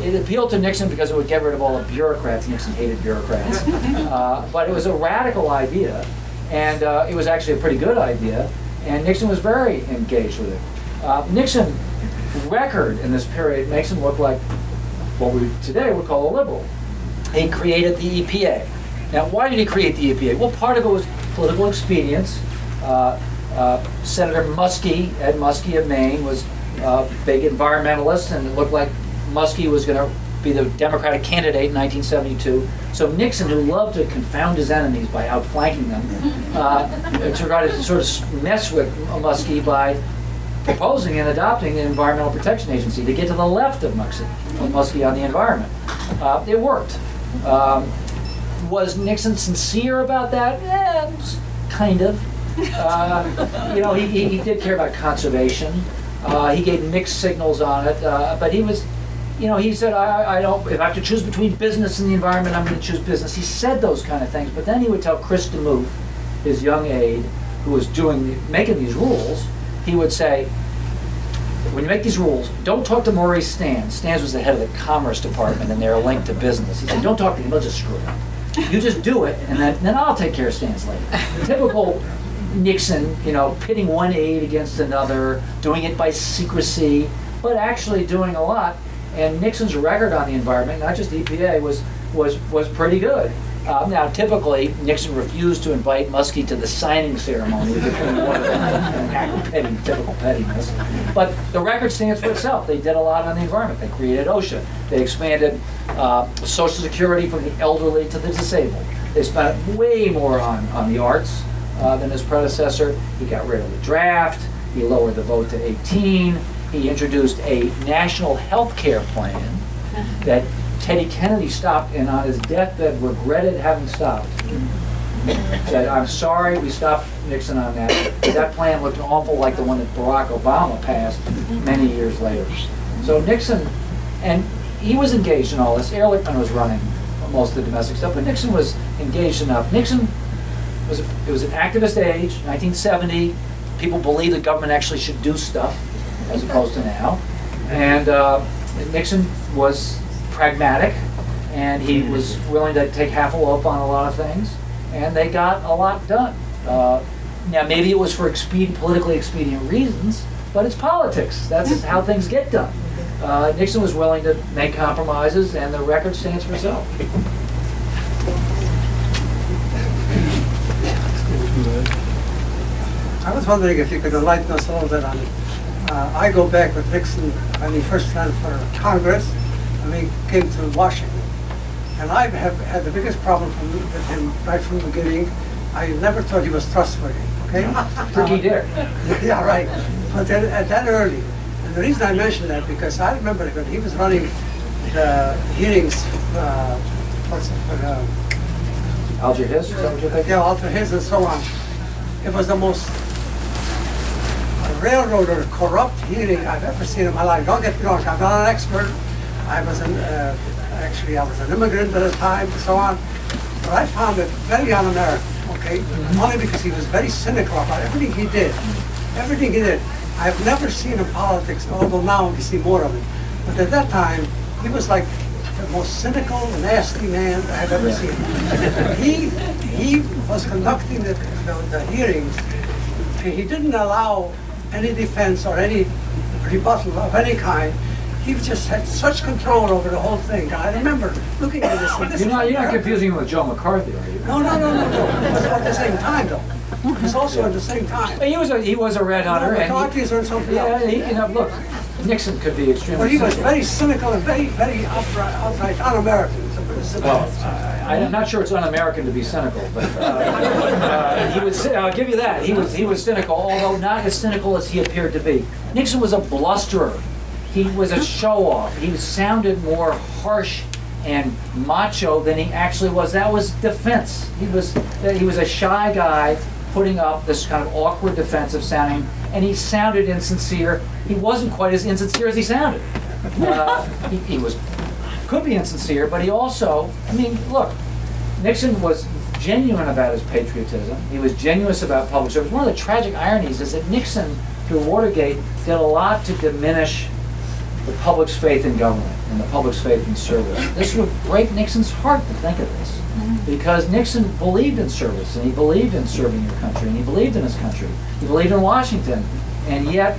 It appealed to Nixon because it would get rid of all the bureaucrats. Nixon hated bureaucrats. But it was a radical idea, and it was actually a pretty good idea, and Nixon was very engaged with it. Nixon's record in this period makes him look like what we today would call a liberal. He created the EPA. Now, why did he create the EPA? Well, part of it was political expedience. Senator Ed Muskie of Maine, was a big environmentalist, and it looked like Muskie was going to be the Democratic candidate in 1972. So Nixon, who loved to confound his enemies by outflanking them, to try to sort of mess with Muskie by proposing and adopting the Environmental Protection Agency to get to the left of Muskie on the environment. It worked. Was Nixon sincere about that? Yeah, kind of. He did care about conservation. He gave mixed signals on it, but he was, he said, I don't, if I have to choose between business and the environment, I'm going to choose business. He said those kind of things, but then he would tell Chris DeMuth, his young aide, who was making these rules, he would say, when you make these rules, don't talk to Maurice Stans. Stans was the head of the Commerce Department, and they're linked to business. He said, don't talk to him, he'll just screw it up. You just do it, and then I'll take care of Stans later. Typical Nixon, pitting one aide against another, doing it by secrecy, but actually doing a lot. And Nixon's record on the environment, not just EPA, was pretty good. Now, typically, Nixon refused to invite Muskie to the signing ceremony between one of them, typical pettiness. But the record stands for itself. They did a lot on the environment. They created OSHA. They expanded Social Security from the elderly to the disabled. They spent way more on the arts than his predecessor. He got rid of the draft. He lowered the vote to 18. He introduced a national health care plan that Teddy Kennedy stopped, and on his deathbed regretted having stopped. Said, I'm sorry we stopped Nixon on that. That plan looked awful like the one that Barack Obama passed many years later. So Nixon, and he was engaged in all this. Ehrlichman was running most of the domestic stuff, but Nixon was engaged enough. Nixon it was an activist age, 1970. People believed the government actually should do stuff, as opposed to now. And Nixon was pragmatic, and he was willing to take half a loaf on a lot of things, and they got a lot done. Now, maybe it was for politically expedient reasons, but it's politics. That's how things get done. Nixon was willing to make compromises, and the record stands for itself. I was wondering if you could enlighten us a little bit on it. I go back with Nixon when he first ran for Congress, and he came to Washington. And I have had the biggest problem with him right from the beginning. I never thought he was trustworthy, okay? Tricky dick. Yeah, right. But then, at that early, and the reason I mention that, because I remember when he was running the hearings, Alger Hiss, is that what you're thinking? yeah, Alter His and so on. It was the most railroader corrupt hearing I've ever seen in my life. Don't get me wrong, I'm not an expert. I was actually I was an immigrant at the time and so on. But I found it very un-American, okay? Only because he was very cynical about everything he did. Everything he did. I've never seen in politics, although now we see more of it. But at that time, he was like the most cynical, nasty man I've ever seen. He was conducting the hearings, and he didn't allow any defense or any rebuttal of any kind. He just had such control over the whole thing. I remember looking at this. And this You're not confusing him with Joe McCarthy, are you? No. It was at the same time, though. It was also at the same time. He was a red hunter. McCarthy's or something else. Look, Nixon could be extremely But he was cynical. very cynical and very outright un-American. Well, I'm not sure it's un-American to be cynical, but he was. I'll give you that. He was cynical, although not as cynical as he appeared to be. Nixon was a blusterer. He was a show-off. He sounded more harsh and macho than he actually was. That was defense. He was a shy guy putting up this kind of awkward defensive sounding, and he sounded insincere. He wasn't quite as insincere as he sounded. He could be insincere, but he also, look, Nixon was genuine about his patriotism. He was genuine about public service. One of the tragic ironies is that Nixon, through Watergate, did a lot to diminish the public's faith in government and the public's faith in service. This would break Nixon's heart to think of this, because Nixon believed in service, and he believed in serving your country, and he believed in his country. He believed in Washington, and yet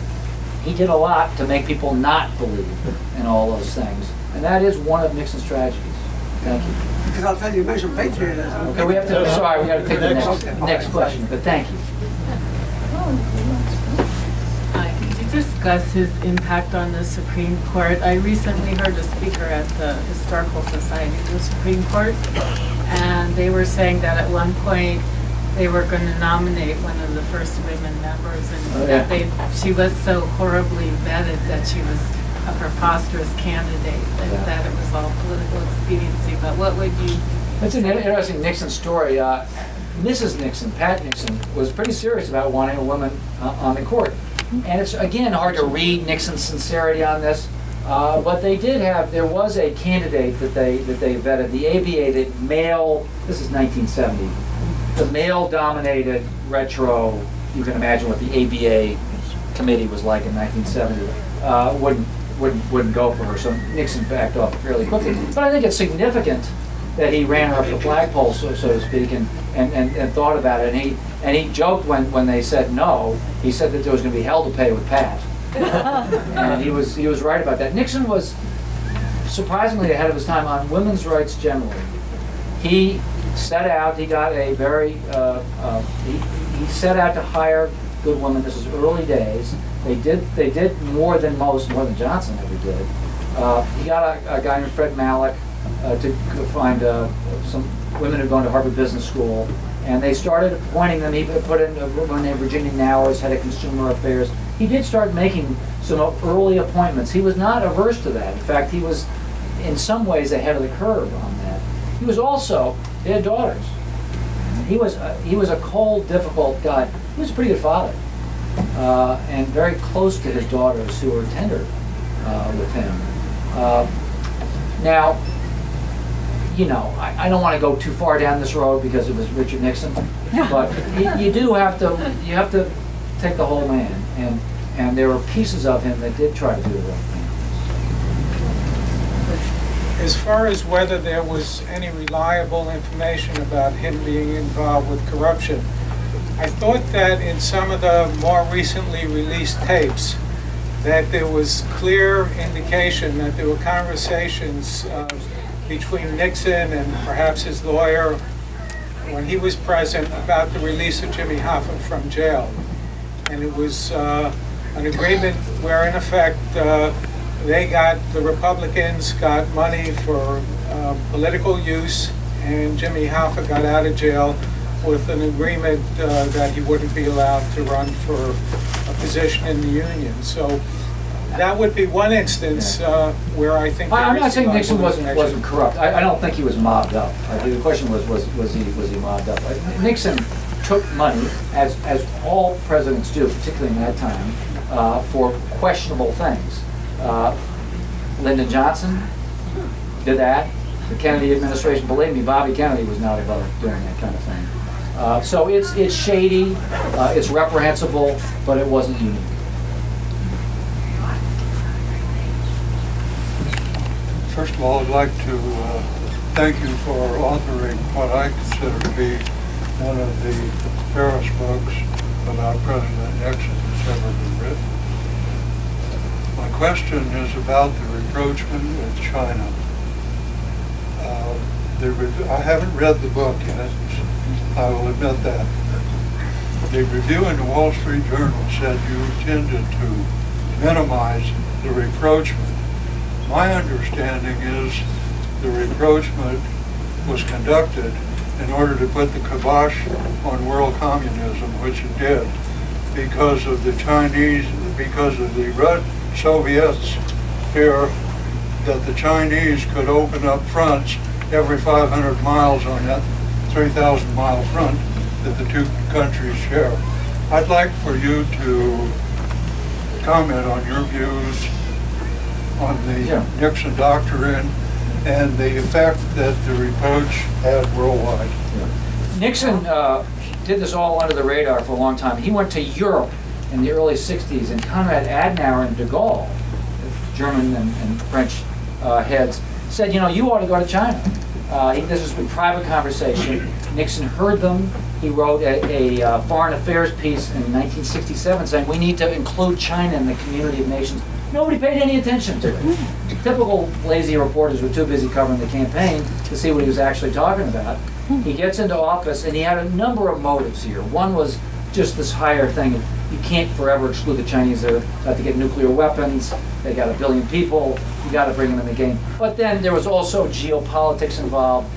he did a lot to make people not believe in all those things. And that is one of Nixon's tragedies. Thank you. Because I'll tell you, you mentioned patriotism. Okay, we got to take the next question, but thank you. Could you discuss his impact on the Supreme Court? I recently heard a speaker at the Historical Society of the Supreme Court, and they were saying that at one point they were going to nominate one of the first women members, and that she was so horribly vetted that she was a preposterous candidate, and that it was all political expediency. But what would you That's an interesting Nixon story. Mrs. Nixon, Pat Nixon, was pretty serious about wanting a woman on the court. And it's, again, hard to read Nixon's sincerity on this. But they did have, there was a candidate that they vetted, the ABA, the male, this is 1970, the male-dominated retro, you can imagine what the ABA committee was like in 1970, wouldn't go for her, so Nixon backed off fairly quickly. But I think it's significant that he ran her up the flagpole, so to speak, and thought about it. And he joked when they said no. He said that there was going to be hell to pay with Pat, and he was right about that. Nixon was surprisingly ahead of his time on women's rights generally. He set out. He got a very. He set out to hire good women. This was early days. They did more than Johnson ever did. He got a guy named Fred Malek to find some women who'd gone to Harvard Business School, and they started appointing them. He put in a woman named Virginia Nowers, head of consumer affairs. He did start making some early appointments. He was not averse to that. In fact, he was in some ways ahead of the curve on that. He was also, they had daughters. He was a cold, difficult guy. He was a pretty good father. And very close to his daughters, who were tender with him. Now, I don't want to go too far down this road because it was Richard Nixon, but you have to take the whole man, and there were pieces of him that did try to do the right thing. As far as whether there was any reliable information about him being involved with corruption, I thought that in some of the more recently released tapes, that there was clear indication that there were conversations between Nixon and perhaps his lawyer when he was present about the release of Jimmy Hoffa from jail. And it was an agreement where, in effect, the Republicans got money for political use, and Jimmy Hoffa got out of jail with an agreement that he wouldn't be allowed to run for a position in the union. So that would be one instance where I think I'm not saying Nixon wasn't corrupt. I don't think he was mobbed up. The question was he mobbed up? Nixon took money, as all presidents do, particularly in that time, for questionable things. Lyndon Johnson did that. The Kennedy administration, believe me, Bobby Kennedy was not above doing that kind of thing. So it's shady, it's reprehensible, but it wasn't unique. First of all, I'd like to thank you for authoring what I consider to be one of the fairest books about President Nixon that's ever been written. My question is about the rapprochement with China. I haven't read the book yet, I will admit that. The review in the Wall Street Journal said you intended to minimize the rapprochement. My understanding is the rapprochement was conducted in order to put the kibosh on world communism, which it did, because of the Chinese, because of the Soviets fear that the Chinese could open up fronts every 500 miles on that 3,000-mile front that the two countries share. I'd like for you to comment on your views on the Nixon doctrine and the effect that the reproach had worldwide. Nixon did this all under the radar for a long time. He went to Europe in the early 60s, and Konrad Adenauer and de Gaulle, German and French heads, said, you know, you ought to go to China. This was a private conversation. Nixon heard them. He wrote a foreign affairs piece in 1967 saying, we need to include China in the community of nations. Nobody paid any attention to it. Typical lazy reporters were too busy covering the campaign to see what he was actually talking about. He gets into office, and he had a number of motives here. One was just this higher thing of you can't forever exclude the Chinese. They're about to get nuclear weapons. They got 1 billion people. You got to bring them in the game. But then there was also geopolitics involved.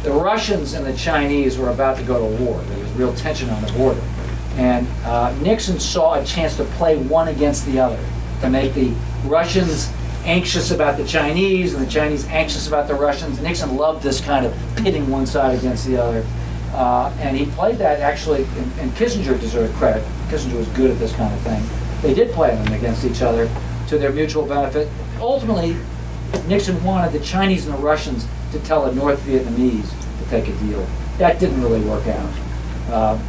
The Russians and the Chinese were about to go to war. There was real tension on the border. And Nixon saw a chance to play one against the other, to make the Russians anxious about the Chinese and the Chinese anxious about the Russians. Nixon loved this kind of pitting one side against the other. And he played that actually, and Kissinger deserved credit. Kissinger was good at this kind of thing. They did play them against each other to their mutual benefit. Ultimately, Nixon wanted the Chinese and the Russians to tell the North Vietnamese to take a deal. That didn't really work out.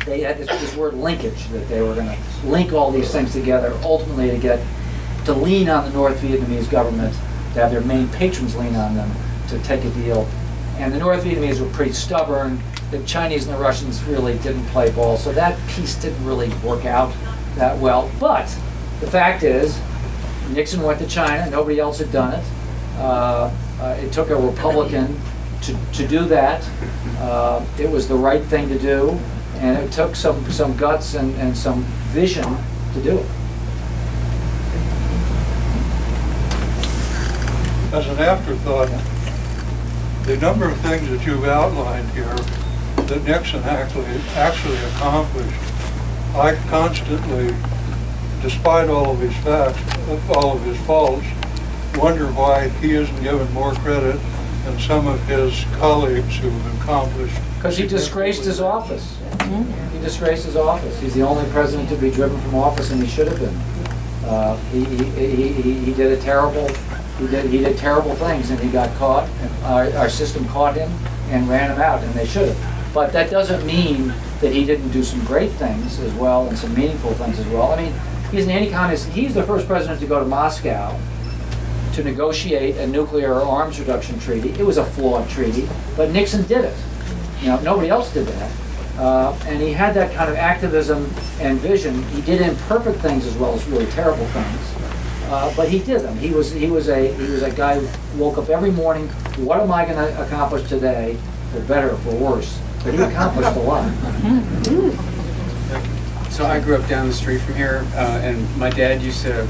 They had this word linkage, that they were going to link all these things together, ultimately to lean on the North Vietnamese government, to have their main patrons lean on them to take a deal. And the North Vietnamese were pretty stubborn. The Chinese and the Russians really didn't play ball, so that piece didn't really work out that well. But the fact is, Nixon went to China. Nobody else had done it. It took a Republican to do that. It was the right thing to do, and it took some guts and some vision to do it. As an afterthought, the number of things that you've outlined here that Nixon actually accomplished, I constantly, despite all of his facts, all of his faults, wonder why he isn't given more credit than some of his colleagues who've accomplished. Because he disgraced his office. He disgraced his office. He's the only president to be driven from office, and he should have been. He did a terrible. He did terrible things, and he got caught. And our system caught him and ran him out, and they should have. But that doesn't mean that he didn't do some great things as well and some meaningful things as well. I mean, he's an anti-communist. He's the first president to go to Moscow to negotiate a nuclear arms reduction treaty. It was a flawed treaty, but Nixon did it. You know, nobody else did that. And he had that kind of activism and vision. He did imperfect things as well as really terrible things. But he did them. He was a guy who woke up every morning. What am I going to accomplish today, for better or for worse? But he accomplished a lot. So I grew up down the street from here, and my dad used to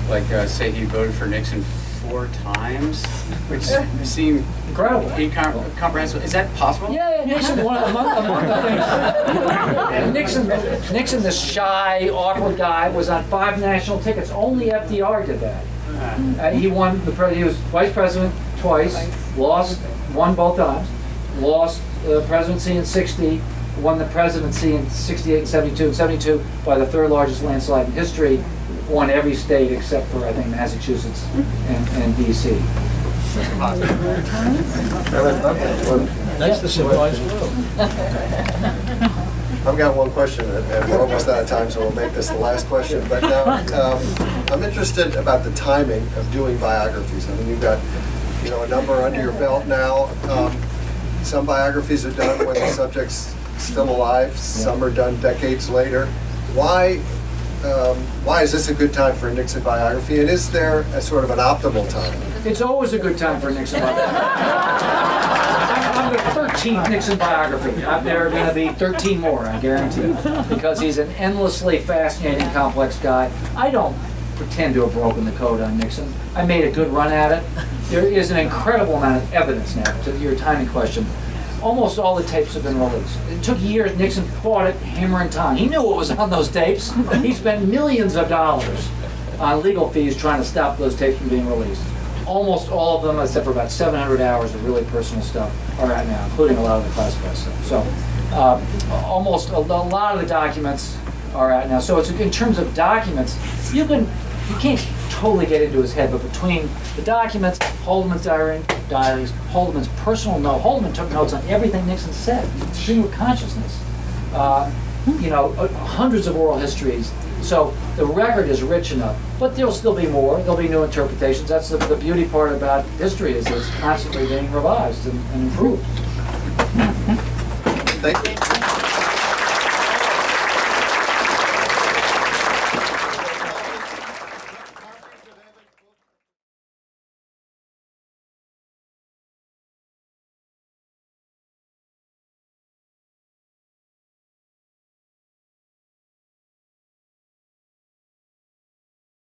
say he voted for Nixon 4 times, which seemed incredible, incomprehensible. Is that possible? Yeah, Nixon, among the things. Nixon, the shy, awkward guy, was on 5 national tickets. Only FDR did that. He won he was vice president twice, won both times, lost the presidency in '60, won the presidency in '68 and '72. 72 by the 3rd largest landslide in history. Won every state except for, I think, Massachusetts and D.C. That's the civilized world. I've got one question, and we're almost out of time, so we'll make this the last question. But now, I'm interested about the timing of doing biographies. I mean, you've got, a number under your belt now. Some biographies are done when the subject's still alive. Some are done decades later. Why is this a good time for a Nixon biography? And is there a sort of an optimal time? It's always a good time for a Nixon biography. I'm the 13th Nixon biography. There are going to be 13 more, I guarantee, because he's an endlessly fascinating, complex guy. I don't pretend to have broken the code on Nixon. I made a good run at it. There is an incredible amount of evidence now, to your timing question. Almost all the tapes have been released. It took years. Nixon fought it hammer and tongue. He knew what was on those tapes. He spent millions of dollars on legal fees trying to stop those tapes from being released. Almost all of them, except for about 700 hours of really personal stuff, are out now, including a lot of the classified stuff. So almost a lot of the documents are out now. So it's in terms of documents, you can't totally get into his head, but between the documents, Haldeman's diaries, Haldeman's personal note, Haldeman took notes on everything Nixon said, stream of consciousness, hundreds of oral histories. So the record is rich enough, but there'll still be more. There'll be new interpretations. That's the beauty part about history, is it's constantly being revised and improved.